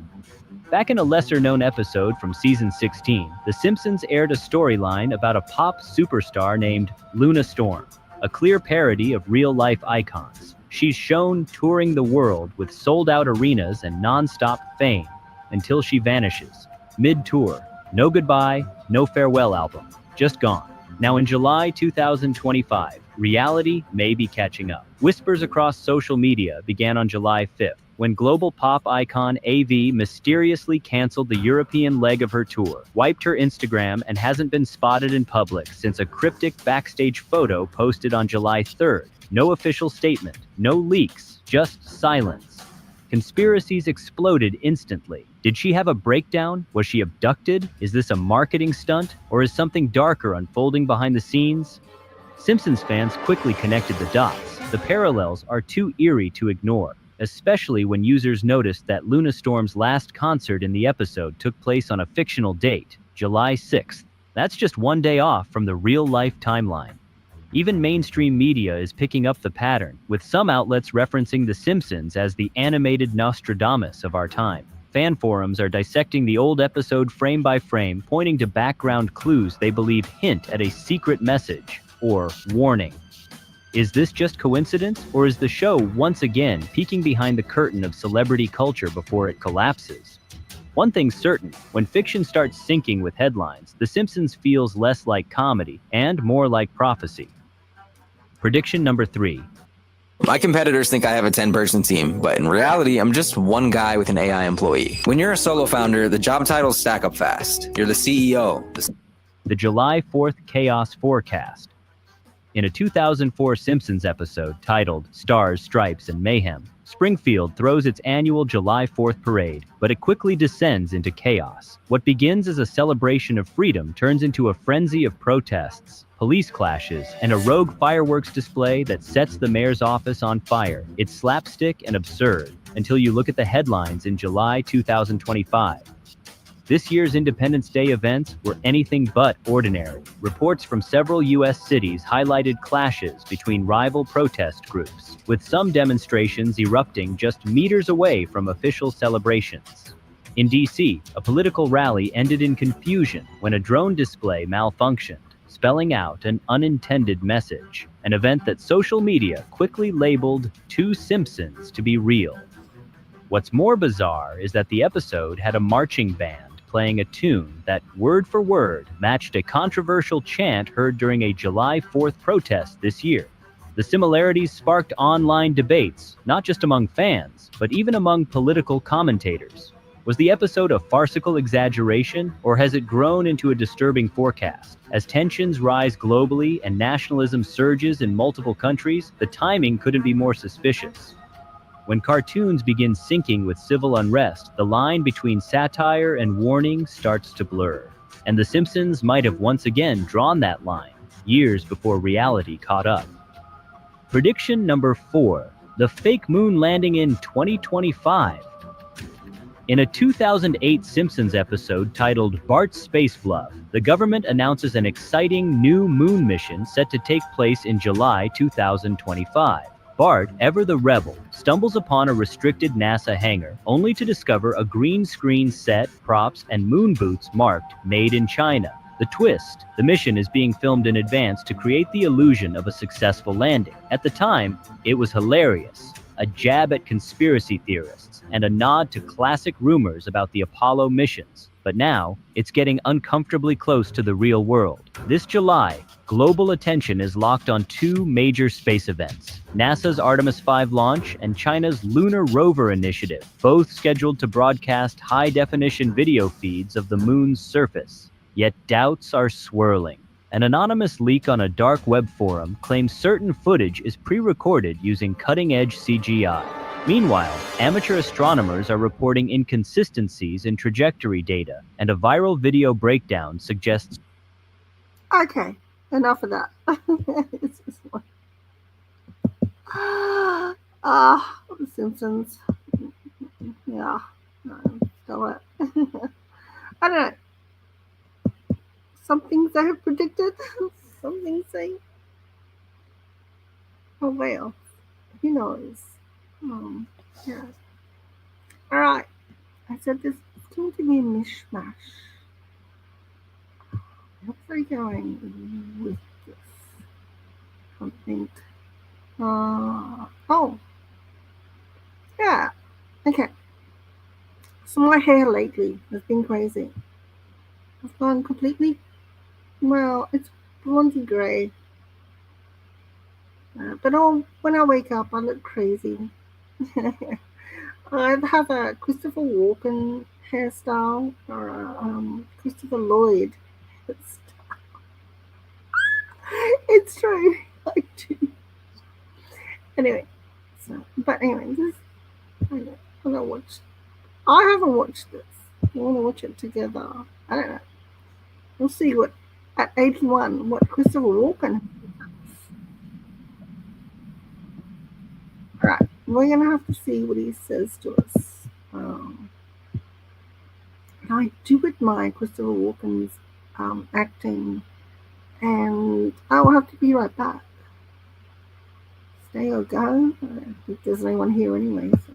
Back in a lesser-known episode from season 16, The Simpsons aired a storyline about a pop superstar named Luna Storm, a clear parody of real-life icons. She's shown touring the world with sold-out arenas and non-stop fame until she vanishes. Mid-tour, no goodbye, no farewell album, just gone. Now in July 2025, reality may be catching up. Whispers across social media began on July 5th, when global pop icon AV mysteriously canceled the European leg of her tour, wiped her Instagram, and hasn't been spotted in public since a cryptic backstage photo posted on July 3rd. No official statement, no leaks, just silence. Conspiracies exploded instantly. Did she have a breakdown? Was she abducted? Is this a marketing stunt? Or is something darker unfolding behind the scenes? Simpsons fans quickly connected the dots. The parallels are too eerie to ignore, especially when users noticed that Luna Storm's last concert in the episode took place on a fictional date, July 6th. That's just one day off from the real-life timeline. Even mainstream media is picking up the pattern, with some outlets referencing The Simpsons as the animated Nostradamus of our time. Fan forums are dissecting the old episode frame by frame, pointing to background clues they believe hint at a secret message or warning. Is this just coincidence, or is the show once again peeking behind the curtain of celebrity culture before it collapses? One thing's certain, when fiction starts syncing with headlines, The Simpsons feels less like comedy and more like prophecy. Prediction number 3. My competitors think I have a 10-person team, but in reality, I'm just one guy with an AI employee. When you're a solo founder, the job titles stack up fast. You're the CEO. The July 4th Chaos Forecast. In a 2004 Simpsons episode titled Stars, Stripes, and Mayhem, Springfield throws its annual July 4th parade, but it quickly descends into chaos. What begins as a celebration of freedom turns into a frenzy of protests, police clashes, and a rogue fireworks display that sets the mayor's office on fire. It's slapstick and absurd, until you look at the headlines in July 2025. This year's Independence Day events were anything but ordinary. Reports from several U.S. cities highlighted clashes between rival protest groups, with some demonstrations erupting just meters away from official celebrations. In D.C., a political rally ended in confusion when a drone display malfunctioned, spelling out an unintended message, an event that social media quickly labeled "Two Simpsons" to be real. What's more bizarre is that the episode had a marching band playing a tune that, word for word, matched a controversial chant heard during a July 4th protest this year. The similarities sparked online debates, not just among fans, but even among political commentators. Was the episode a farcical exaggeration, or has it grown into a disturbing forecast? As tensions rise globally and nationalism surges in multiple countries, the timing couldn't be more suspicious. When cartoons begin syncing with civil unrest, the line between satire and warning starts to blur. And The Simpsons might have once again drawn that line, years before reality caught up. Prediction number 4. The fake moon landing in 2025. In a 2008 Simpsons episode titled Bart's Space Bluff, the government announces an exciting new moon mission set to take place in July 2025. Bart, ever the rebel, stumbles upon a restricted NASA hangar, only to discover a green screen set, props, and moon boots marked Made in China. The twist: the mission is being filmed in advance to create the illusion of a successful landing. At the time, it was hilarious, a jab at conspiracy theorists, and a nod to classic rumors about the Apollo missions. But now, it's getting uncomfortably close to the real world. This July, global attention is locked on two major space events: NASA's Artemis 5 launch and China's Lunar Rover initiative, both scheduled to broadcast high-definition video feeds of the moon's surface. Yet doubts are swirling. An anonymous leak on a dark web forum claims certain footage is pre-recorded using cutting-edge CGI. Meanwhile, amateur astronomers are reporting inconsistencies in trajectory data, and a viral video breakdown suggests... Okay, enough of that. It's just like... The Simpsons. Yeah, no, still it. I don't know. Some things I have predicted, some things I... Oh well, who knows? Yeah. Alright, I said this is going to be a mishmash. Where are we going with this? Something. Oh. Yeah. Okay. So my hair lately has been crazy. It's gone completely, well, it's blondie grey. But when I wake up, I look crazy. I have a Christopher Walken hairstyle or a Christopher Lloyd hairstyle. It's true. I do. Anyway, this I haven't watched this. I want to watch it together. I don't know. We'll see what at 81 what Christopher Walken. Right, we're gonna have to see what he says to us. I I do admire Christopher Walken's acting, and I will have to be right back. Stay or go? I don't think there's anyone here anyway. So.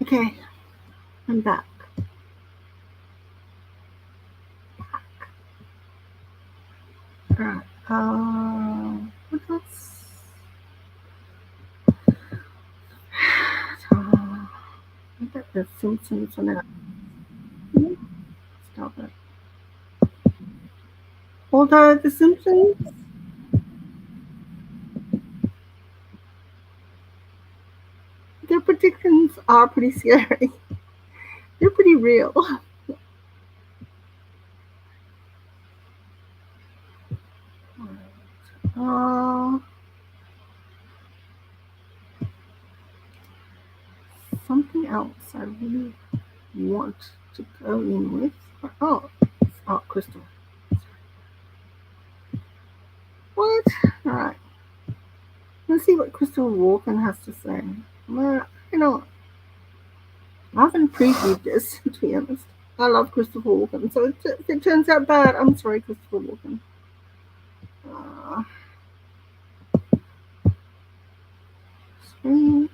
Okay, I'm back. Alright, what else? I bet the Simpsons are not. Stop it. Although the Simpsons, their predictions are pretty scary. They're pretty real. Something else I really want to go in with. Oh, Crystal. What? Alright. Let's see what Crystal Walken has to say. Well, I haven't previewed this, to be honest. I love Christopher Walken, so if it turns out bad, I'm sorry, Christopher Walken. Screen.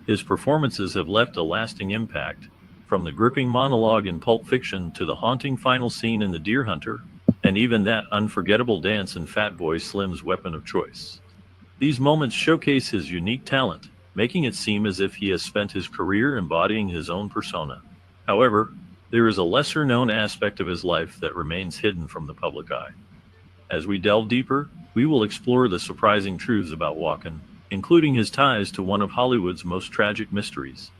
His performances have left a lasting impact, from the gripping monologue in Pulp Fiction to the haunting final scene in The Deer Hunter, and even that unforgettable dance in Fatboy Slim's Weapon of Choice. These moments showcase his unique talent, making it seem as if he has spent his career embodying his own persona. However, there is a lesser-known aspect of his life that remains hidden from the public eye. As we delve deeper, we will explore the surprising truths about Walken, including his ties to one of Hollywood's most tragic mysteries.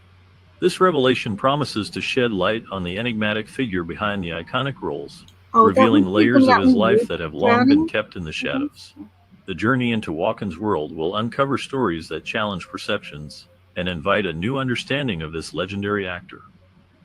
This revelation promises to shed light on the enigmatic figure behind the iconic roles, revealing layers of his life that have long been kept in the shadows. The journey into Walken's world will uncover stories that challenge perceptions and invite a new understanding of this legendary actor.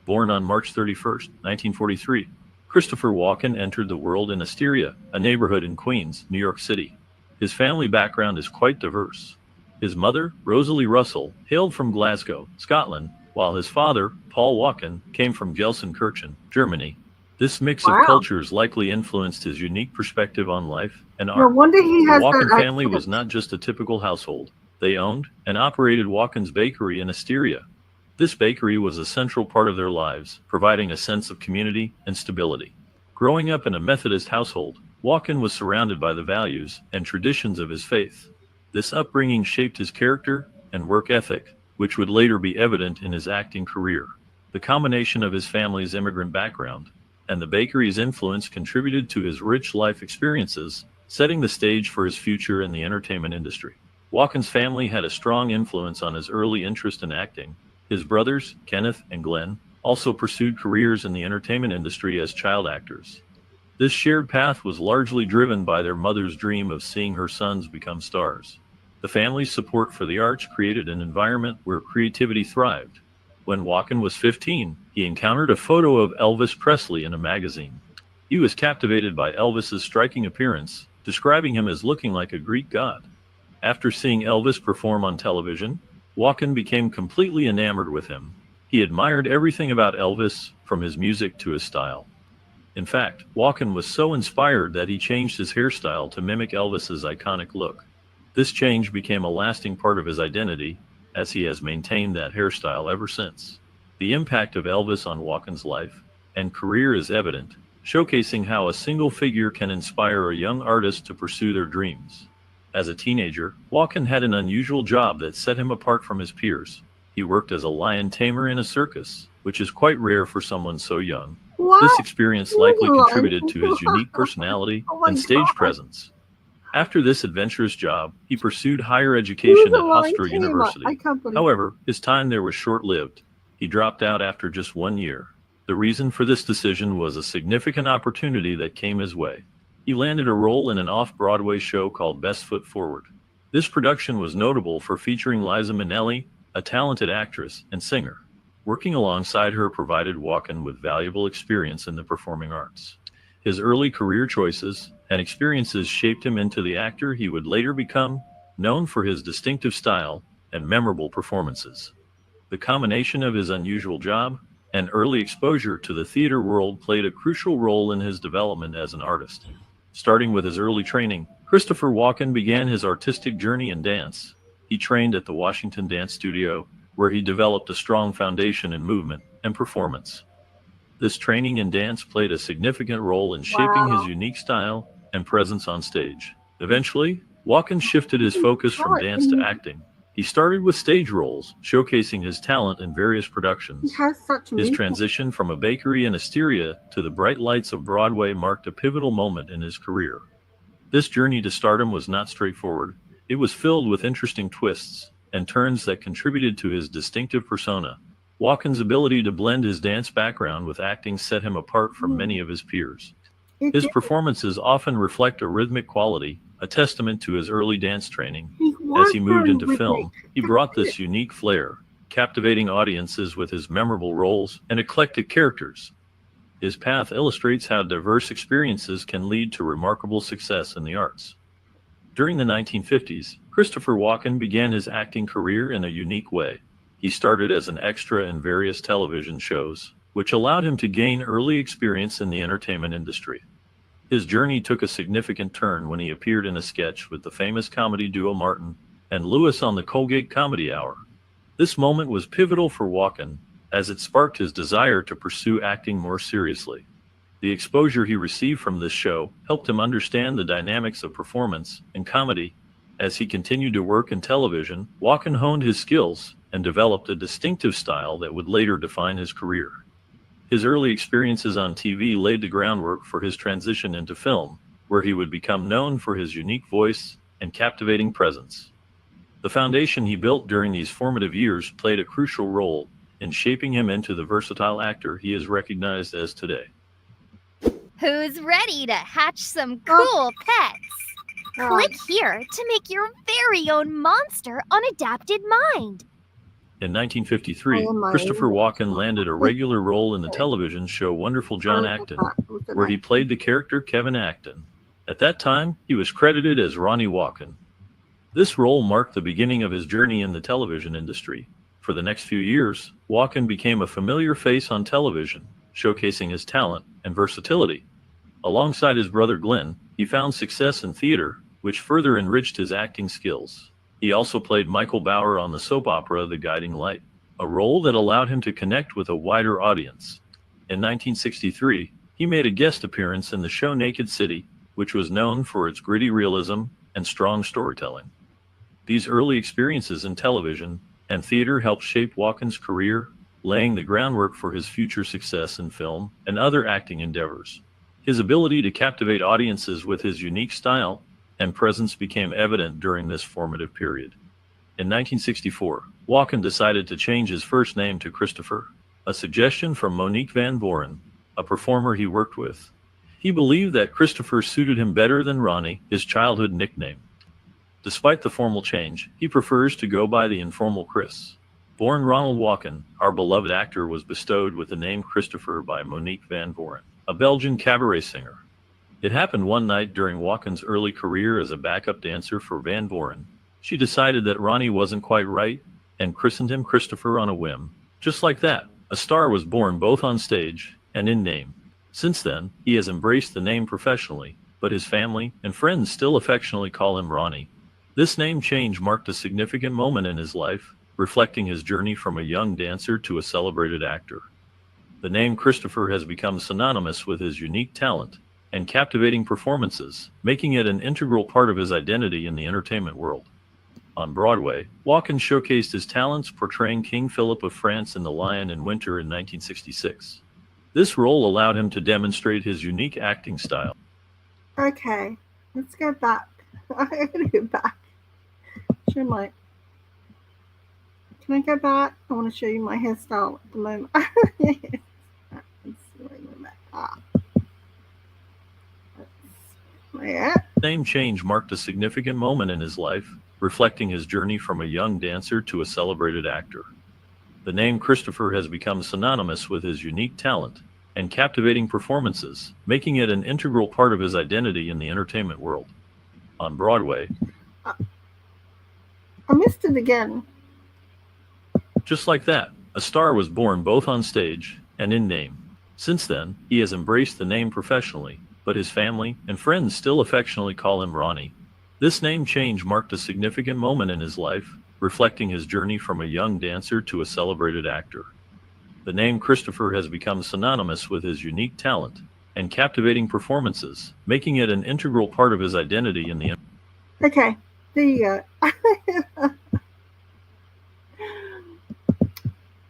Born on March 31st, 1943, Christopher Walken entered the world in Asteria, a neighborhood in Queens, New York City. His family background is quite diverse. His mother, Rosalie Russell, hailed from Glasgow, Scotland, while his father, Paul Walken, came from Gelsenkirchen, Germany. This mix of cultures likely influenced his unique perspective on life and art. No wonder he has the Walken that family was not just a typical household. They owned and operated Walken's Bakery in Asteria. This bakery was a central part of their lives, providing a sense of community and stability. Growing up in a Methodist household, Walken was surrounded by the values and traditions of his faith. This upbringing shaped his character and work ethic, which would later be evident in his acting career. The combination of his family's immigrant background and the bakery's influence contributed to his rich life experiences, setting the stage for his future in the entertainment industry. Walken's family had a strong influence on his early interest in acting. His brothers, Kenneth and Glenn, also pursued careers in the entertainment industry as child actors. This shared path was largely driven by their mother's dream of seeing her sons become stars. The family's support for the arts created an environment where creativity thrived. When Walken was 15, he encountered a photo of Elvis Presley in a magazine. He was captivated by Elvis's striking appearance, describing him as looking like a Greek god. After seeing Elvis perform on television, Walken became completely enamored with him. He admired everything about Elvis, from his music to his style. In fact, Walken was so inspired that he changed his hairstyle to mimic Elvis's iconic look. This change became a lasting part of his identity, as he has maintained that hairstyle ever since. The impact of Elvis on Walken's life and career is evident, showcasing how a single figure can inspire a young artist to pursue their dreams. As a teenager, Walken had an unusual job that set him apart from his peers. He worked as a lion tamer in a circus, which is quite rare for someone so young. What? This experience likely contributed to his unique personality and stage presence. After this adventurous job, he pursued higher education at Hofstra University. However, his time there was short-lived. He dropped out after just 1 year. The reason for this decision was a significant opportunity that came his way. He landed a role in an off-Broadway show called Best Foot Forward. This production was notable for featuring Liza Minnelli, a talented actress and singer. Working alongside her provided Walken with valuable experience in the performing arts. His early career choices and experiences shaped him into the actor he would later become, known for his distinctive style and memorable performances. The combination of his unusual job and early exposure to the theater world played a crucial role in his development as an artist. Starting with his early training, Christopher Walken began his artistic journey in dance. He trained at the Washington Dance Studio, where he developed a strong foundation in movement and performance. This training in dance played a significant role in shaping his unique style and presence on stage. Eventually, Walken shifted his focus from dance to acting. He started with stage roles, showcasing his talent in various productions. His transition from a bakery in Asteria to the bright lights of Broadway marked a pivotal moment in his career. This journey to stardom was not straightforward. It was filled with interesting twists and turns that contributed to his distinctive persona. Walken's ability to blend his dance background with acting set him apart from many of his peers. His performances often reflect a rhythmic quality, a testament to his early dance training. As he moved into film, he brought this unique flair, captivating audiences with his memorable roles and eclectic characters. His path illustrates how diverse experiences can lead to remarkable success in the arts. During the 1950s, Christopher Walken began his acting career in a unique way. He started as an extra in various television shows, which allowed him to gain early experience in the entertainment industry. His journey took a significant turn when he appeared in a sketch with the famous comedy duo Martin and Lewis on the Colgate Comedy Hour. This moment was pivotal for Walken, as it sparked his desire to pursue acting more seriously. The exposure he received from this show helped him understand the dynamics of performance and comedy. As he continued to work in television, Walken honed his skills and developed a distinctive style that would later define his career. His early experiences on TV laid the groundwork for his transition into film, where he would become known for his unique voice and captivating presence. The foundation he built during these formative years played a crucial role in shaping him into the versatile actor he is recognized as today. Who's ready to hatch some cool pets? Click here to make your very own monster on Adapted Mind. In 1953, Christopher Walken landed a regular role in the television show Wonderful John Acton, where he played the character Kevin Acton. At that time, he was credited as Ronnie Walken. This role marked the beginning of his journey in the television industry. For the next few years, Walken became a familiar face on television, showcasing his talent and versatility. Alongside his brother Glenn, he found success in theater, which further enriched his acting skills. He also played Michael Bauer on the soap opera The Guiding Light, a role that allowed him to connect with a wider audience. In 1963, he made a guest appearance in the show Naked City, which was known for its gritty realism and strong storytelling. These early experiences in television and theater helped shape Walken's career, laying the groundwork for his future success in film and other acting endeavors. His ability to captivate audiences with his unique style and presence became evident during this formative period. In 1964, Walken decided to change his first name to Christopher, a suggestion from Monique Van Voren, a performer he worked with. He believed that Christopher suited him better than Ronnie, his childhood nickname. Despite the formal change, he prefers to go by the informal Chris. Born Ronald Walken, our beloved actor was bestowed with the name Christopher by Monique Van Voren, a Belgian cabaret singer. It happened one night during Walken's early career as a backup dancer for Van Voren. She decided that Ronnie wasn't quite right and christened him Christopher on a whim. Just like that, a star was born both on stage and in name. Since then, he has embraced the name professionally, but his family and friends still affectionately call him Ronnie. This name change marked a significant moment in his life, reflecting his journey from a young dancer to a celebrated actor. The name Christopher has become synonymous with his unique talent and captivating performances, making it an integral part of his identity in the entertainment world. On Broadway, Walken showcased his talents portraying King Philip of France in The Lion in Winter in 1966. This role allowed him to demonstrate his unique acting style. Okay, let's go back. I'm going to go back. Show my... Can I go back? I want to show you my hairstyle at the moment. Yeah. Name change marked a significant moment in his life, reflecting his journey from a young dancer to a celebrated actor. The name Christopher has become synonymous with his unique talent and captivating performances, making it an integral part of his identity in the entertainment world. On Broadway, I missed it again. Just like that, a star was born both on stage and in name. Since then, he has embraced the name professionally, but his family and friends still affectionately call him Ronnie. This name change marked a significant moment in his life, reflecting his journey from a young dancer to a celebrated actor. The name Christopher has become synonymous with his unique talent and captivating performances, making it an integral part of his identity in the... Okay, there you go.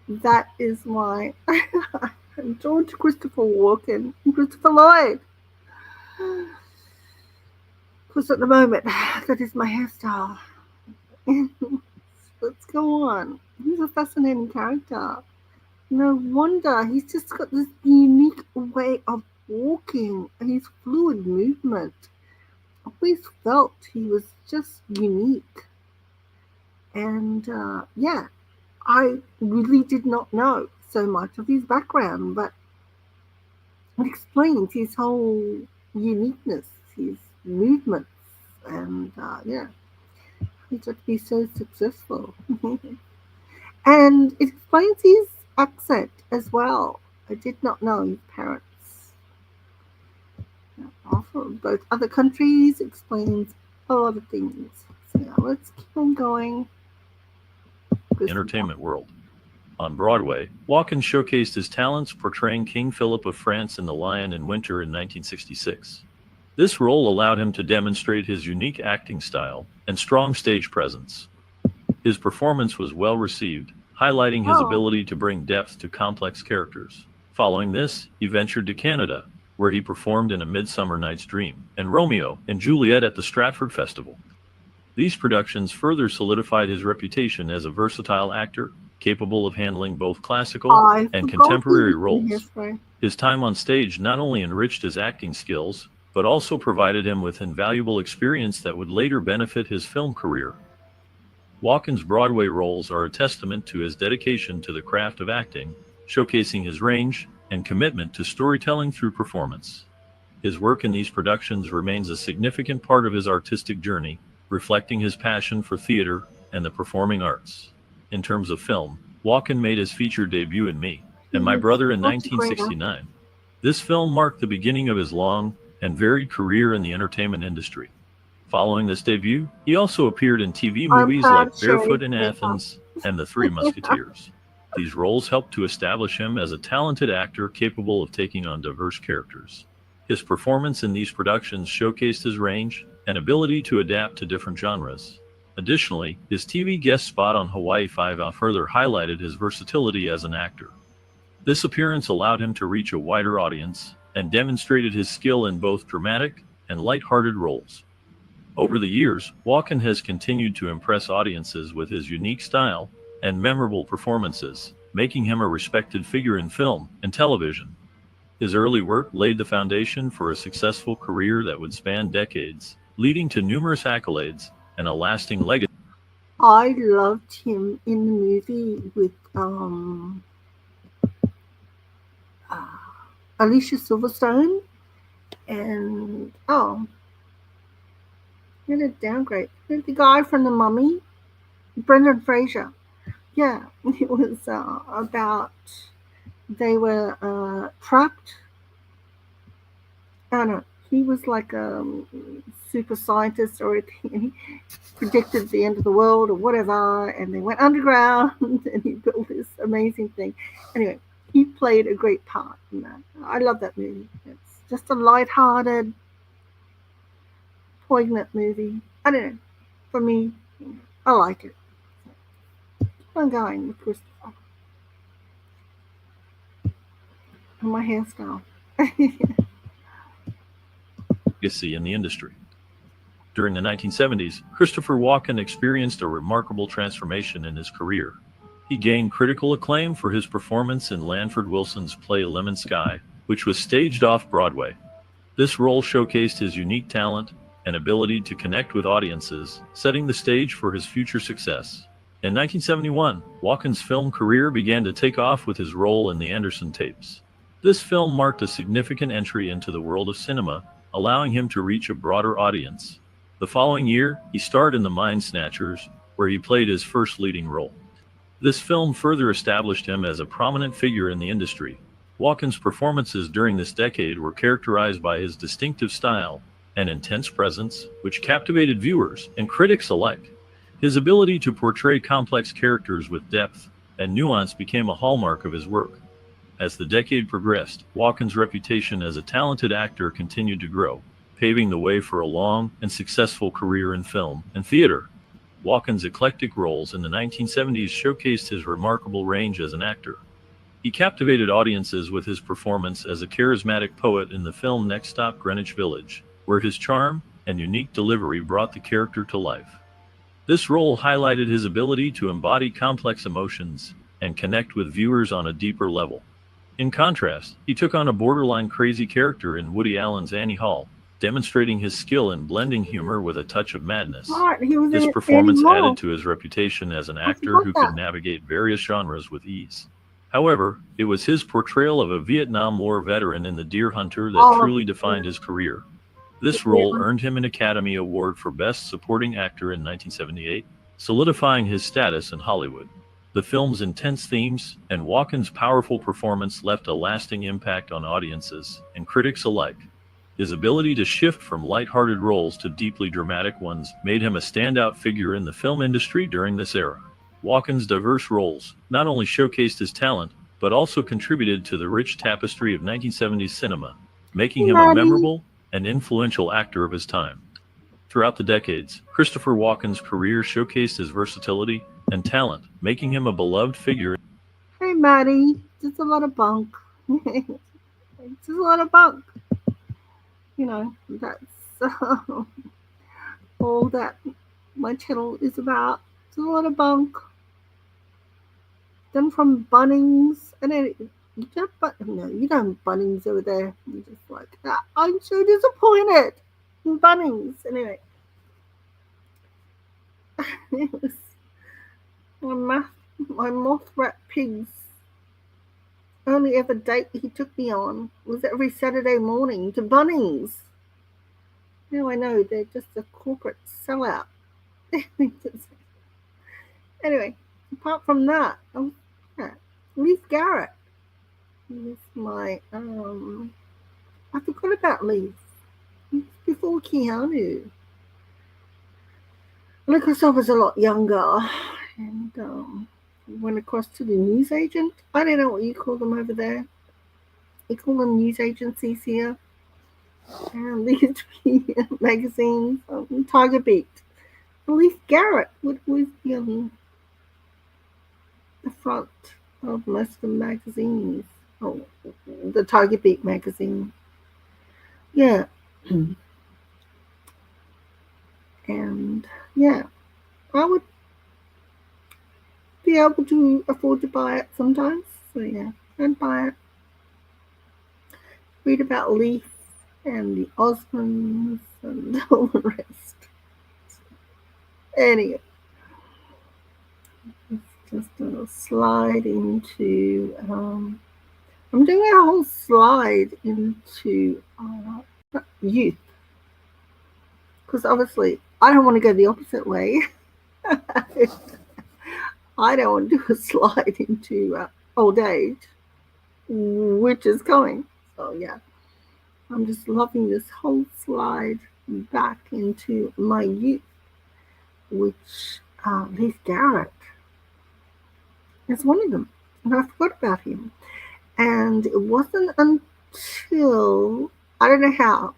That is why I'm drawn to Christopher Walken and Christopher Lloyd. Because at the moment, that is my hairstyle. Let's go on. He's a fascinating character. No wonder he's just got this unique way of walking and his fluid movement. I always felt he was just unique. And yeah, I really did not know so much of his background, but it explains his whole uniqueness, his movements, and yeah, he got to be so successful. And it explains his accent as well. I did not know his parents are from both other countries. Explains a lot of things. So yeah, let's keep on going. entertainment world. On Broadway, Walken showcased his talents portraying King Philip of France in The Lion in Winter in 1966. This role allowed him to demonstrate his unique acting style and strong stage presence. His performance was well received, highlighting his ability to bring depth to complex characters. Following this, he ventured to Canada, where he performed in A Midsummer Night's Dream and Romeo and Juliet at the Stratford Festival. These productions further solidified his reputation as a versatile actor, capable of handling both classical and contemporary roles. His time on stage not only enriched his acting skills, but also provided him with invaluable experience that would later benefit his film career. Walken's Broadway roles are a testament to his dedication to the craft of acting, showcasing his range and commitment to storytelling through performance. His work in these productions remains a significant part of his artistic journey, reflecting his passion for theater and the performing arts. In terms of film, Walken made his feature debut in Me and My Brother in 1969. This film marked the beginning of his long and varied career in the entertainment industry. Following this debut, he also appeared in TV I'm movies proud like to share Barefoot his in makeup. Athens and The Three Musketeers. These roles helped to establish him as a talented actor capable of taking on diverse characters. His performance in these productions showcased his range and ability to adapt to different genres. Additionally, his TV guest spot on Hawaii Five-O further highlighted his versatility as an actor. This appearance allowed him to reach a wider audience and demonstrated his skill in both dramatic and light-hearted roles. Over the years, Walken has continued to impress audiences with his unique style and memorable performances, making him a respected figure in film and television. His early work laid the foundation for a successful career that would span decades, leading to numerous accolades and a lasting legacy. I loved him in the movie with Alicia Silverstone and he had a downgrade. The guy from The Mummy, Brendan Fraser. Yeah, it was about they were trapped. I don't know. He was like a super scientist or anything. He predicted the end of the world or whatever, and they went underground and he built this amazing thing. Anyway, he played a great part in that. I love that movie. It's just a light-hearted, poignant movie. I don't know. For me, I like it. Keep on going with Christopher. And my hairstyle. Legacy in the industry. During the 1970s, Christopher Walken experienced a remarkable transformation in his career. He gained critical acclaim for his performance in Lanford Wilson's play Lemon Sky, which was staged off-Broadway. This role showcased his unique talent and ability to connect with audiences, setting the stage for his future success. In 1971, Walken's film career began to take off with his role in The Anderson Tapes. This film marked a significant entry into the world of cinema, allowing him to reach a broader audience. The following year, he starred in The Mind Snatchers, where he played his first leading role. This film further established him as a prominent figure in the industry. Walken's performances during this decade were characterized by his distinctive style and intense presence, which captivated viewers and critics alike. His ability to portray complex characters with depth and nuance became a hallmark of his work. As the decade progressed, Walken's reputation as a talented actor continued to grow, paving the way for a long and successful career in film and theater. Walken's eclectic roles in the 1970s showcased his remarkable range as an actor. He captivated audiences with his performance as a charismatic poet in the film Next Stop Greenwich Village, where his charm and unique delivery brought the character to life. This role highlighted his ability to embody complex emotions and connect with viewers on a deeper level. In contrast, he took on a borderline crazy character in Woody Allen's Annie Hall, demonstrating his skill in blending humor with a touch of madness. This performance added to his reputation as an actor who could navigate various genres with ease. However, it was his portrayal of a Vietnam War veteran in The Deer Hunter that truly defined his career. This role earned him an Academy Award for Best Supporting Actor in 1978, solidifying his status in Hollywood. The film's intense themes and Walken's powerful performance left a lasting impact on audiences and critics alike. His ability to shift from lighthearted roles to deeply dramatic ones made him a standout figure in the film industry during this era. Walken's diverse roles not only showcased his talent, but also contributed to the rich tapestry of 1970s cinema, making him a memorable and influential actor of his time. Throughout the decades, Christopher Walken's career showcased his versatility and talent, making him a beloved figure. Hey, Maddie. Just a lot of bunk. Just a lot of bunk. You know, that's all that my channel is about. It's a lot of bunk. Then from Bunnings, and then you don't Bunnings over there. You're just like, I'm so disappointed in Bunnings. Anyway, it was my moth rat pig's only ever date he took me on was every Saturday morning to Bunnings. Now I know they're just a corporate sellout. Anyway, apart from that, Leif Garret. He was my I forgot about Leif. He was before Keanu. because I was a lot younger and went across to the newsagent. I don't know what you call them over there. You call them news agencies here. And these three magazines, Tiger Beat. Leif Garret was the front of most of the magazines. Oh, the Tiger Beat magazine. Yeah. And yeah, I would be able to afford to buy it sometimes. So yeah, I'd buy it. Read about Leif and the Osmonds and all the rest. Anyway, it's just a slide into. I'm doing a whole slide into youth because obviously I don't want to go the opposite way. I don't want to do a slide into old age, which is coming. So yeah, I'm just loving this whole slide back into my youth, which Leif Garret is one of them, and I forgot about him. And it wasn't until I don't know how.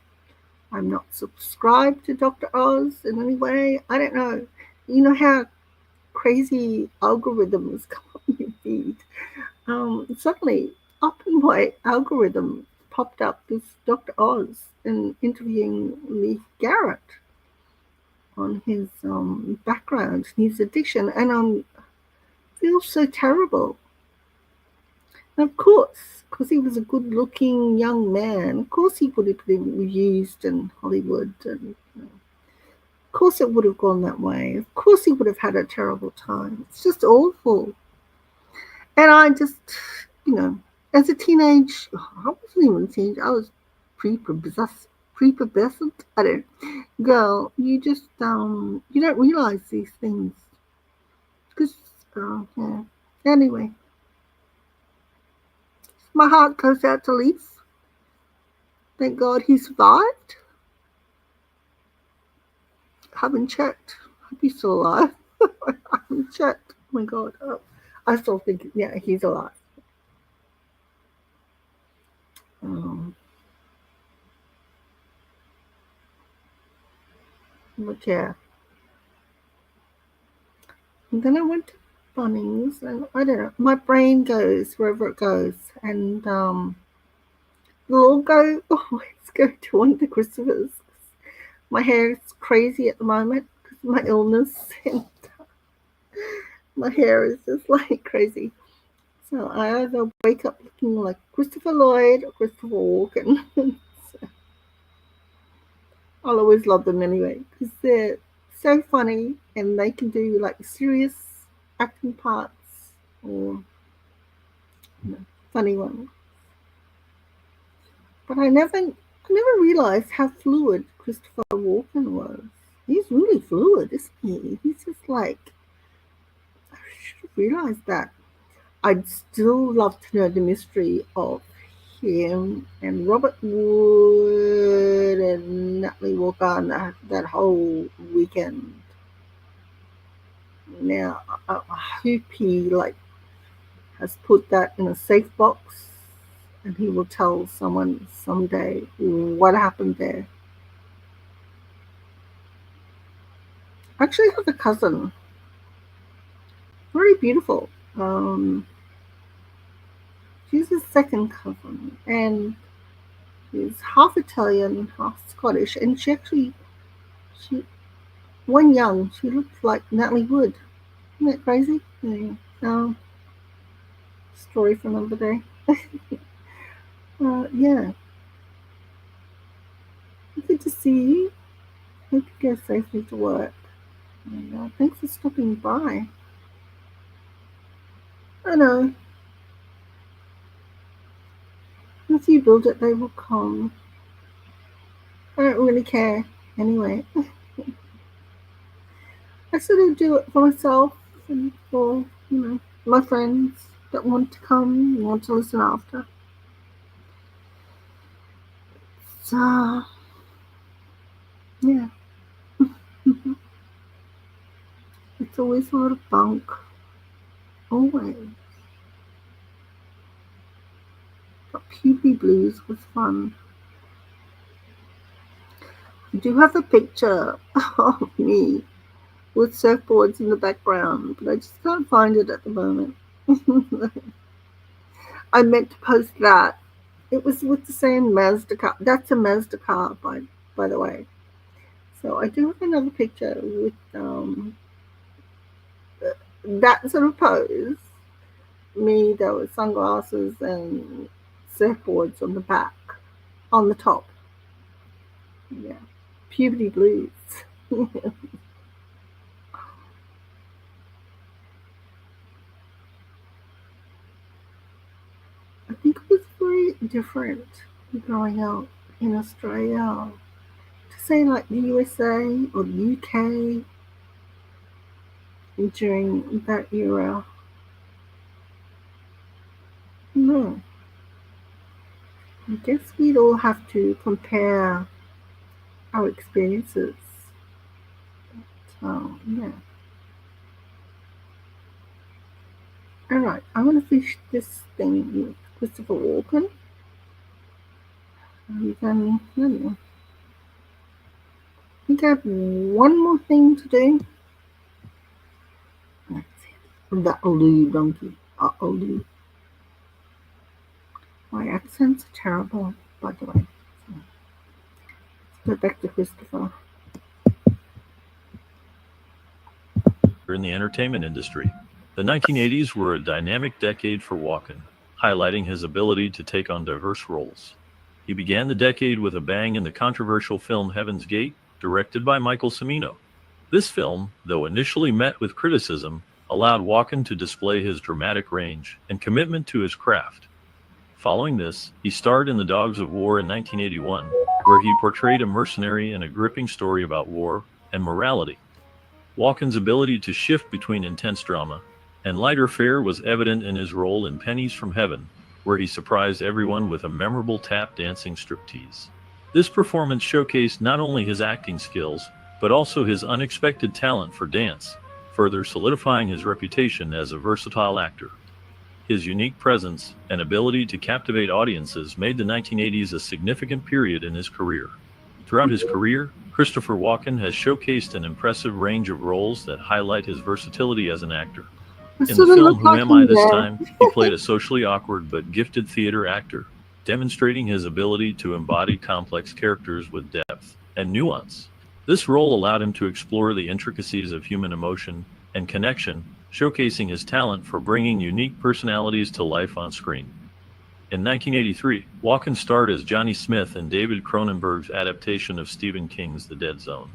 I'm not subscribed to Dr. Oz in any way. I don't know. You know how crazy algorithms come on your feed. Suddenly, up in my algorithm popped up this Dr. Oz and interviewing Leif Garret on his background, his addiction, and I feel so terrible. And of course, because he was a good-looking young man, of course he would have been used in Hollywood, and of course it would have gone that way. Of course he would have had a terrible time. It's just awful. And I just, as a teenage, I wasn't even a teenager, I was prepubescent, I don't know, girl, you just, you don't realize these things. Because, yeah. Anyway, my heart goes out to Leif. Thank God he survived. I haven't checked. I hope he's still alive. I haven't checked. Oh my God. Oh, I still think, yeah, he's alive. But yeah. And then I went to Bunnings, and I don't know, my brain goes wherever it goes. And we'll always go to one of the Christopher's. My hair is crazy at the moment because of my illness, and my hair is just like crazy. So I either wake up looking like Christopher Lloyd or Christopher Walken. So I'll always love them anyway because they're so funny and they can do like serious acting parts or funny ones. But I never realized how fluid Christopher Walken was. He's really fluid, isn't he? He's just like, I should have realized that. I'd still love to know the mystery of him and Robert Wood and Natalie Walker on that whole weekend. Now, I hope he has put that in a safe box and he will tell someone someday what happened there. I actually have a cousin, very beautiful. She's a second cousin, and she's half Italian, half Scottish, and she when young, she looked like Natalie Wood. Isn't that crazy? Yeah. Story for another day. Yeah. Good to see you. Hope you go safely to work. And, thanks for stopping by. I know. If you build it, they will come. I don't really care anyway. I sort of do it for myself and for, my friends that want to come and want to listen after. So, yeah. It's always a lot of bunk. Always. But Puberty Blues was fun. I do have a picture of me with surfboards in the background, but I just can't find it at the moment. I meant to post that. It was with the same Mazda car. That's a Mazda car, by the way. So I do have another picture with that sort of pose. Me, there were sunglasses and surfboards on the back, on the top. Yeah, Puberty Blues. I think it was very different growing up in Australia. To say like the USA or the UK during that era. No. I guess we'd all have to compare our experiences. Yeah. Alright, I want to finish this thing with Christopher Walken. And then, I don't know. I think I have one more thing to do. That's it. That'll do, donkey. That'll do. My accents are terrible, by the way. So, let's go back to Christopher. In the entertainment industry, the 1980s were a dynamic decade for Walken, highlighting his ability to take on diverse roles. He began the decade with a bang in the controversial film Heaven's Gate, directed by Michael Cimino. This film, though initially met with criticism, allowed Walken to display his dramatic range and commitment to his craft. Following this, he starred in The Dogs of War in 1981, where he portrayed a mercenary in a gripping story about war and morality. Walken's ability to shift between intense drama and lighter fare was evident in his role in Pennies from Heaven, where he surprised everyone with a memorable tap-dancing striptease. This performance showcased not only his acting skills, but also his unexpected talent for dance, further solidifying his reputation as a versatile actor. His unique presence and ability to captivate audiences made the 1980s a significant period in his career. Throughout his career, Christopher Walken has showcased an impressive range of roles that highlight his versatility as an actor. In the film Who Am I This Time, he played a socially awkward but gifted theater actor, demonstrating his ability to embody complex characters with depth and nuance. This role allowed him to explore the intricacies of human emotion and connection, showcasing his talent for bringing unique personalities to life on screen. In 1983, Walken starred as Johnny Smith in David Cronenberg's adaptation of Stephen King's The Dead Zone.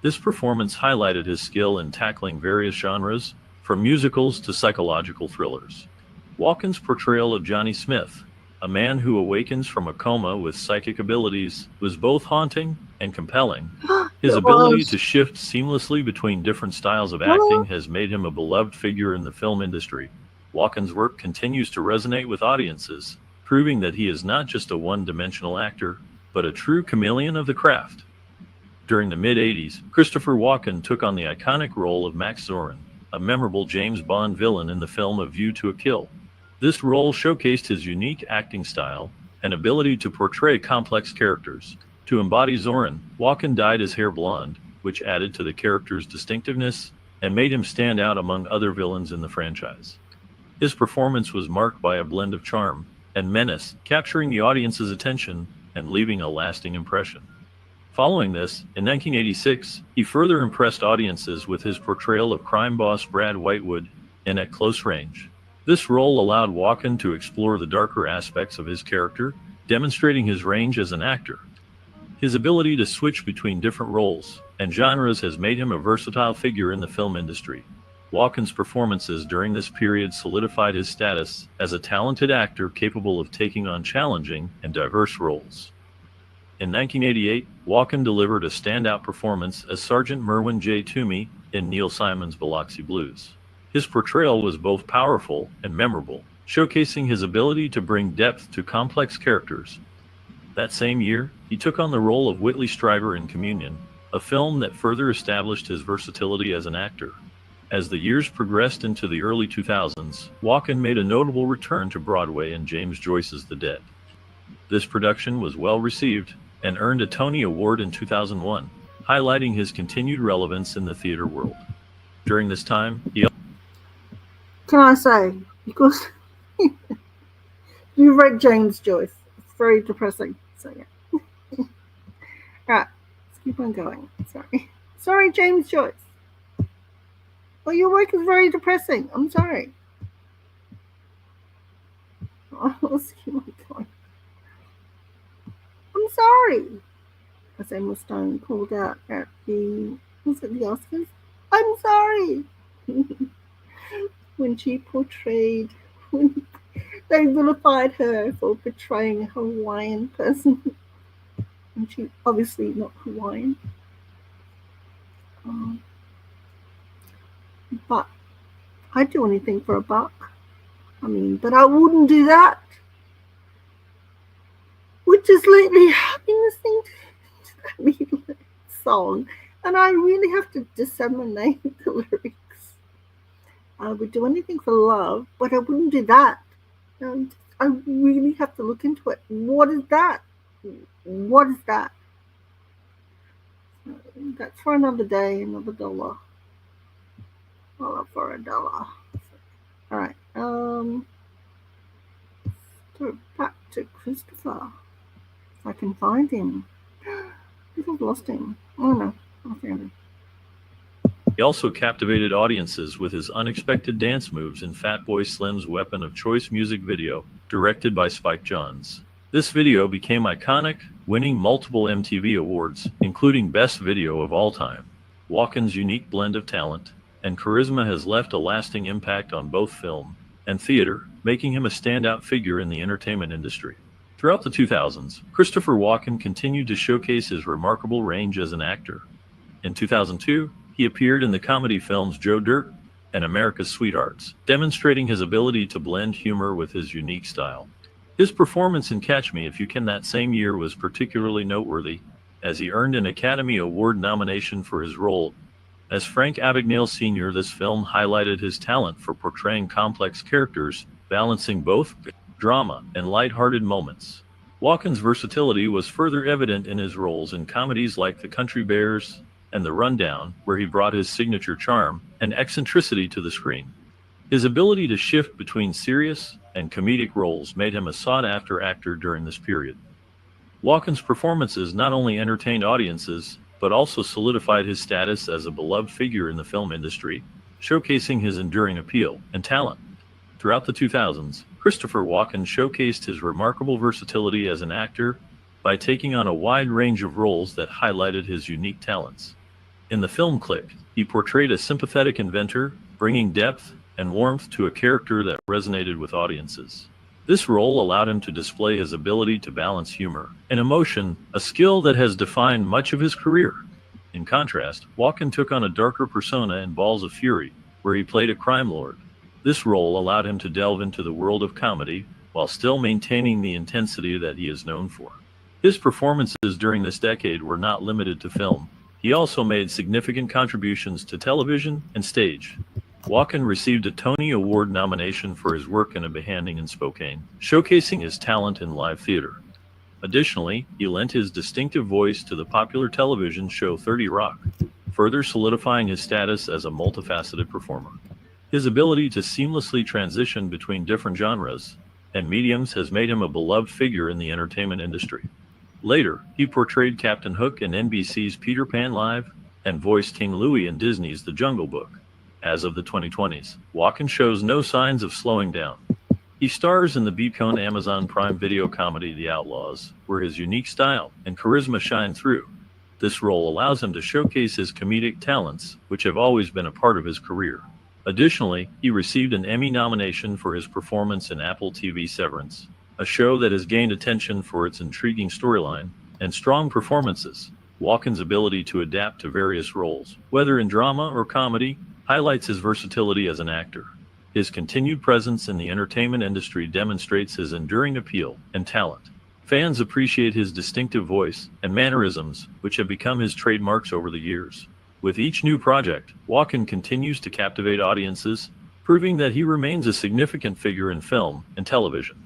This performance highlighted his skill in tackling various genres, from musicals to psychological thrillers. Walken's portrayal of Johnny Smith, a man who awakens from a coma with psychic abilities, was both haunting and compelling. His ability to shift seamlessly between different styles of acting has made him a beloved figure in the film industry. Walken's work continues to resonate with audiences, proving that he is not just a one-dimensional actor, but a true chameleon of the craft. During the mid-80s, Christopher Walken took on the iconic role of Max Zorin, a memorable James Bond villain in the film A View to a Kill. This role showcased his unique acting style and ability to portray complex characters. To embody Zorin, Walken dyed his hair blonde, which added to the character's distinctiveness and made him stand out among other villains in the franchise. His performance was marked by a blend of charm and menace, capturing the audience's attention and leaving a lasting impression. Following this, in 1986, he further impressed audiences with his portrayal of crime boss Brad Whitewood in At Close Range. This role allowed Walken to explore the darker aspects of his character, demonstrating his range as an actor. His ability to switch between different roles and genres has made him a versatile figure in the film industry. Walken's performances during this period solidified his status as a talented actor capable of taking on challenging and diverse roles. In 1988, Walken delivered a standout performance as Sergeant Merwin J. Toomey in Neil Simon's Biloxi Blues. His portrayal was both powerful and memorable, showcasing his ability to bring depth to complex characters. That same year, he took on the role of Whitley Strieber in Communion, a film that further established his versatility as an actor. As the years progressed into the early 2000s, Walken made a notable return to Broadway in James Joyce's The Dead. This production was well received and earned a Tony Award in 2001, highlighting his continued relevance in the theater world. During this time, he... Can I say, because you read James Joyce, it's very depressing. So yeah. Alright, let's keep on going. Sorry, James Joyce. Well, your work is very depressing. I'm sorry. Let's keep on going. I'm sorry. As Emma Stone called out at the Oscars? I'm sorry. When they vilified her for portraying a Hawaiian person. And she obviously not Hawaiian. But I'd do anything for a buck. But I wouldn't do that. Which just lately I've been listening to that song, and I really have to disseminate the lyrics. I would do anything for love, but I wouldn't do that. I really have to look into it. What is that? What is that? That's for another day, another $1. All for $1. All right. So back to Christopher. If I can find him. I think I've lost him. Oh no, I found him. He also captivated audiences with his unexpected dance moves in Fatboy Slim's Weapon of Choice music video, directed by Spike Jonze. This video became iconic, winning multiple MTV awards, including Best Video of All Time. Walken's unique blend of talent and charisma has left a lasting impact on both film and theater, making him a standout figure in the entertainment industry. Throughout the 2000s, Christopher Walken continued to showcase his remarkable range as an actor. In 2002, he appeared in the comedy films Joe Dirt and America's Sweethearts, demonstrating his ability to blend humor with his unique style. His performance in Catch Me If You Can that same year was particularly noteworthy, as he earned an Academy Award nomination for his role as Frank Abagnale Sr. This film highlighted his talent for portraying complex characters, balancing both drama and lighthearted moments. Walken's versatility was further evident in his roles in comedies like The Country Bears and The Rundown, where he brought his signature charm and eccentricity to the screen. His ability to shift between serious and comedic roles made him a sought-after actor during this period. Walken's performances not only entertained audiences, but also solidified his status as a beloved figure in the film industry, showcasing his enduring appeal and talent. Throughout the 2000s, Christopher Walken showcased his remarkable versatility as an actor by taking on a wide range of roles that highlighted his unique talents. In the film Click, he portrayed a sympathetic inventor, bringing depth and warmth to a character that resonated with audiences. This role allowed him to display his ability to balance humor and emotion, a skill that has defined much of his career. In contrast, Walken took on a darker persona in Balls of Fury, where he played a crime lord. This role allowed him to delve into the world of comedy while still maintaining the intensity that he is known for. His performances during this decade were not limited to film. He also made significant contributions to television and stage. Walken received a Tony Award nomination for his work in A Behanding in Spokane, showcasing his talent in live theater. Additionally, he lent his distinctive voice to the popular television show 30 Rock, further solidifying his status as a multifaceted performer. His ability to seamlessly transition between different genres and mediums has made him a beloved figure in the entertainment industry. Later, he portrayed Captain Hook in NBC's Peter Pan Live and voiced King Louie in Disney's The Jungle Book. As of the 2020s, Walken shows no signs of slowing down. He stars in the Beacon Amazon Prime Video comedy The Outlaws, where his unique style and charisma shine through. This role allows him to showcase his comedic talents, which have always been a part of his career. Additionally, he received an Emmy nomination for his performance in Apple TV Severance, a show that has gained attention for its intriguing storyline and strong performances. Walken's ability to adapt to various roles, whether in drama or comedy, highlights his versatility as an actor. His continued presence in the entertainment industry demonstrates his enduring appeal and talent. Fans appreciate his distinctive voice and mannerisms, which have become his trademarks over the years. With each new project, Walken continues to captivate audiences, proving that he remains a significant figure in film and television.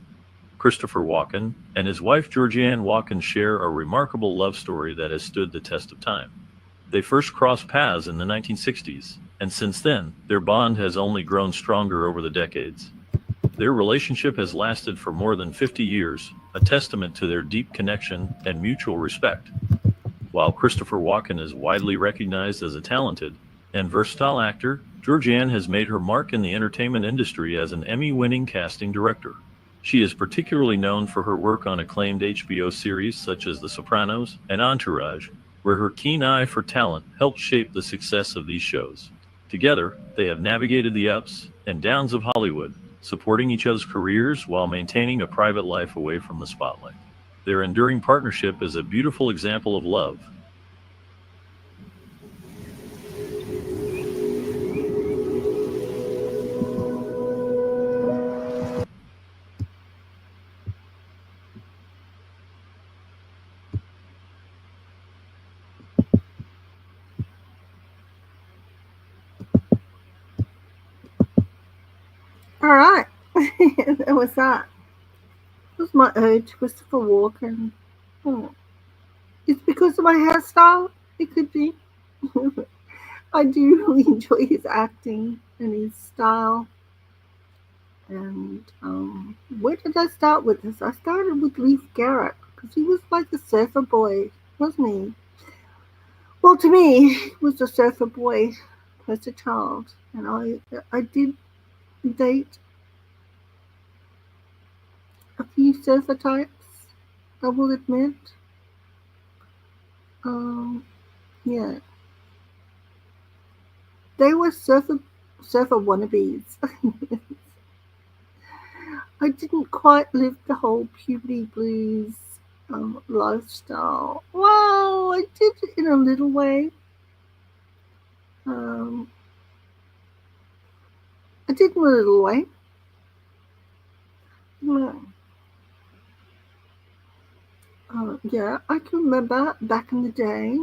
Christopher Walken and his wife Georgianne Walken share a remarkable love story that has stood the test of time. They first crossed paths in the 1960s, and since then, their bond has only grown stronger over the decades. Their relationship has lasted for more than 50 years, a testament to their deep connection and mutual respect. While Christopher Walken is widely recognized as a talented and versatile actor, Georgianne has made her mark in the entertainment industry as an Emmy-winning casting director. She is particularly known for her work on acclaimed HBO series such as The Sopranos and Entourage, where her keen eye for talent helped shape the success of these shows. Together, they have navigated the ups and downs of Hollywood, supporting each other's careers while maintaining a private life away from the spotlight. Their enduring partnership is a beautiful example of love. All right, that was that. It was my ode to Christopher Walken. Oh. It's because of my hairstyle. It could be. I do really enjoy his acting and his style. And where did I start with this? I started with Leif Garret because he was like a surfer boy, wasn't he? Well, to me, he was a surfer boy as a child, and I did date a few surfer types, I will admit. Yeah. They were surfer wannabes. I didn't quite live the whole puberty blues lifestyle. Well, I did in a little way. I did in a little way. No. Yeah, I can remember back in the day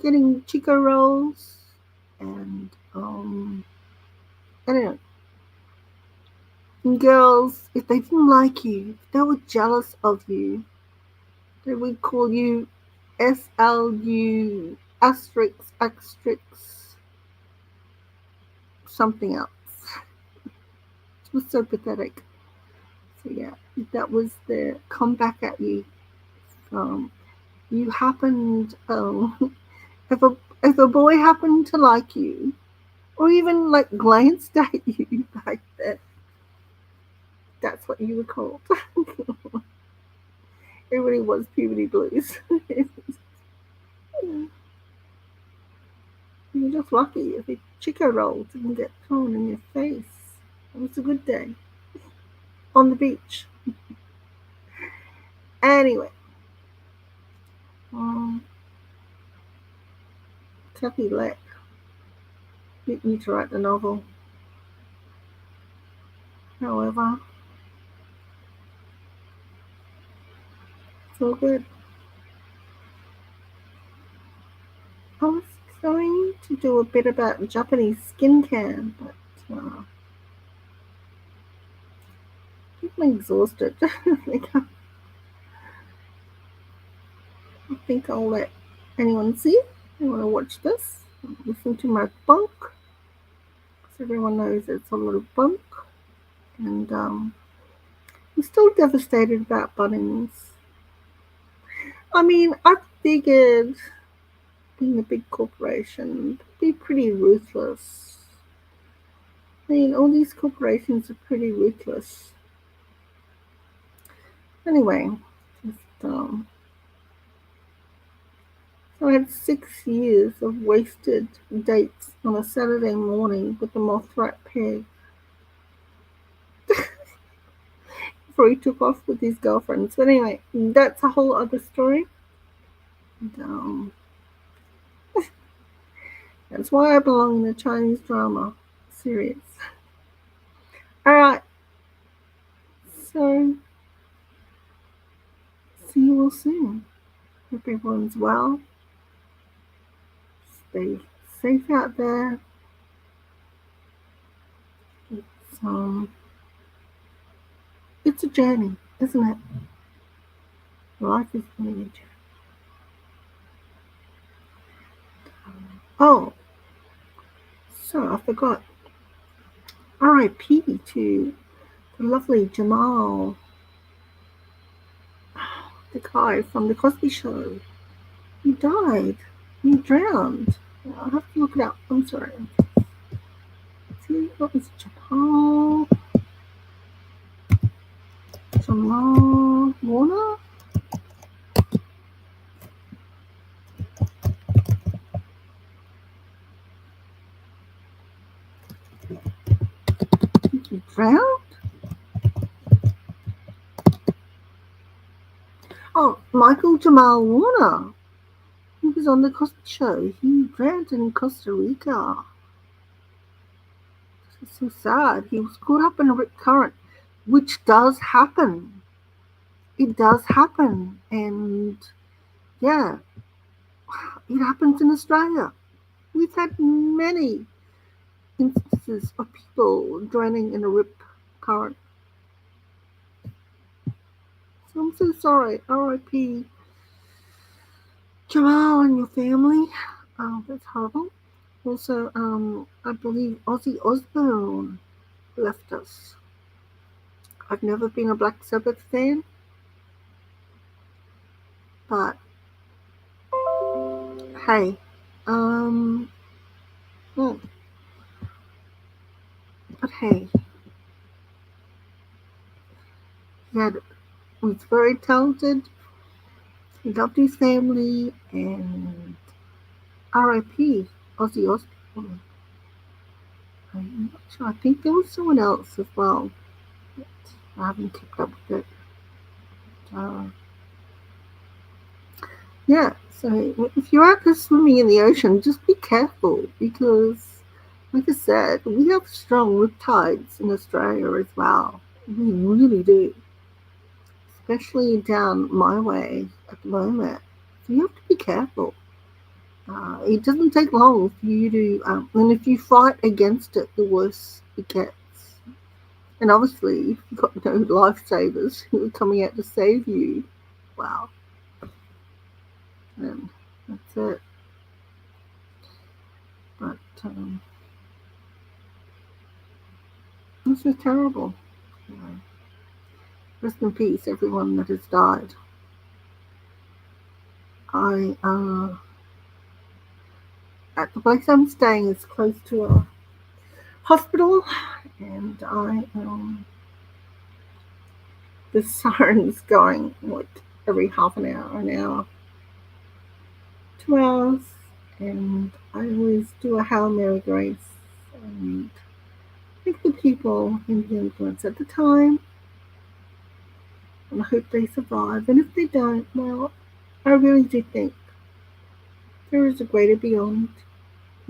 getting Chico rolls and I don't know. And girls, if they didn't like you, if they were jealous of you, they would call you SLU asterisk something else. It was so pathetic. So yeah, that was the come back at you. You happened if a boy happened to like you, or even like glanced at you back then, that's what you were called. It really was puberty blues. You're just lucky if a Chico roll didn't get thrown in your face. It was a good day on the beach. Anyway, Kathy Leck didn't need to write the novel. However, it's all good. I was going to do a bit about Japanese skincare, but I'm exhausted. I think I'll let anyone see. I want to watch this. Listen to my bunk. Because everyone knows it's a lot of bunk. And I'm still devastated about Bunnings. I mean, I figured being a big corporation would be pretty ruthless. I mean, all these corporations are pretty ruthless. Anyway, just so I had 6 years of wasted dates on a Saturday morning with the moth-rat pig before he took off with his girlfriend. So anyway, that's a whole other story. And, that's why I belong in the Chinese drama series. Alright. So, see you all soon. Hope everyone's well. stay safe out there. It's a journey, isn't it? Life is really a journey. Oh, so I forgot. R.I.P. to the lovely Jamal, the guy from the Cosby Show. He died. He drowned. I'll have to look it up. I'm sorry. See, what was Jamal? Jamal Warner? He drowned? Oh, Michael Jamal Warner. He was on the Cosby Show. He drowned in Costa Rica. It's so sad. He was caught up in a rip current, which does happen. It does happen. And yeah, it happens in Australia. We've had many instances of people drowning in a rip current. So I'm so sorry. R.I.P. Jamal and your family. Oh, that's horrible. Also, I believe Ozzy Osbourne left us. I've never been a Black Sabbath fan, but hey, but hey, he was very talented. He loved his family, and R.I.P. Ozzy Osbourne. I'm not sure. I think there was someone else as well. I haven't kept up with it. Yeah, so if you're out there swimming in the ocean, just be careful because, like I said, we have strong riptides in Australia as well. We really do, especially down my way at the moment. So you have to be careful. It doesn't take long for you to, and if you fight against it, the worse it gets. And obviously, if you've got no lifesavers who are coming out to save you, wow, then that's it. But this is terrible. Rest in peace, everyone that has died. At the place I'm staying is close to a hospital, and the siren's going like every half an hour, 2 hours, and I always do a Hail Mary grace and thank the people in the ambulance at the time, and I hope they survive. And if they don't, well, I really do think there is a greater beyond.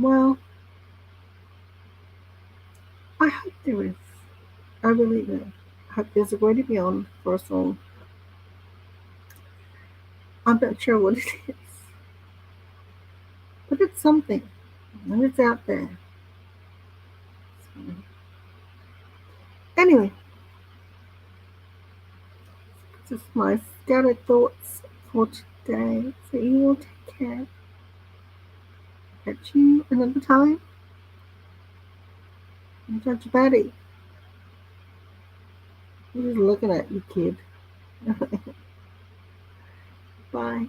Well, I hope there is. I really do. I hope there's a greater beyond for us all. I'm not sure what it is, but it's something, and it's out there. So, anyway, just my scattered thoughts for today. So you all take care. Catch you another time. I'm Judge Betty. I'm just looking at you, kid. Bye.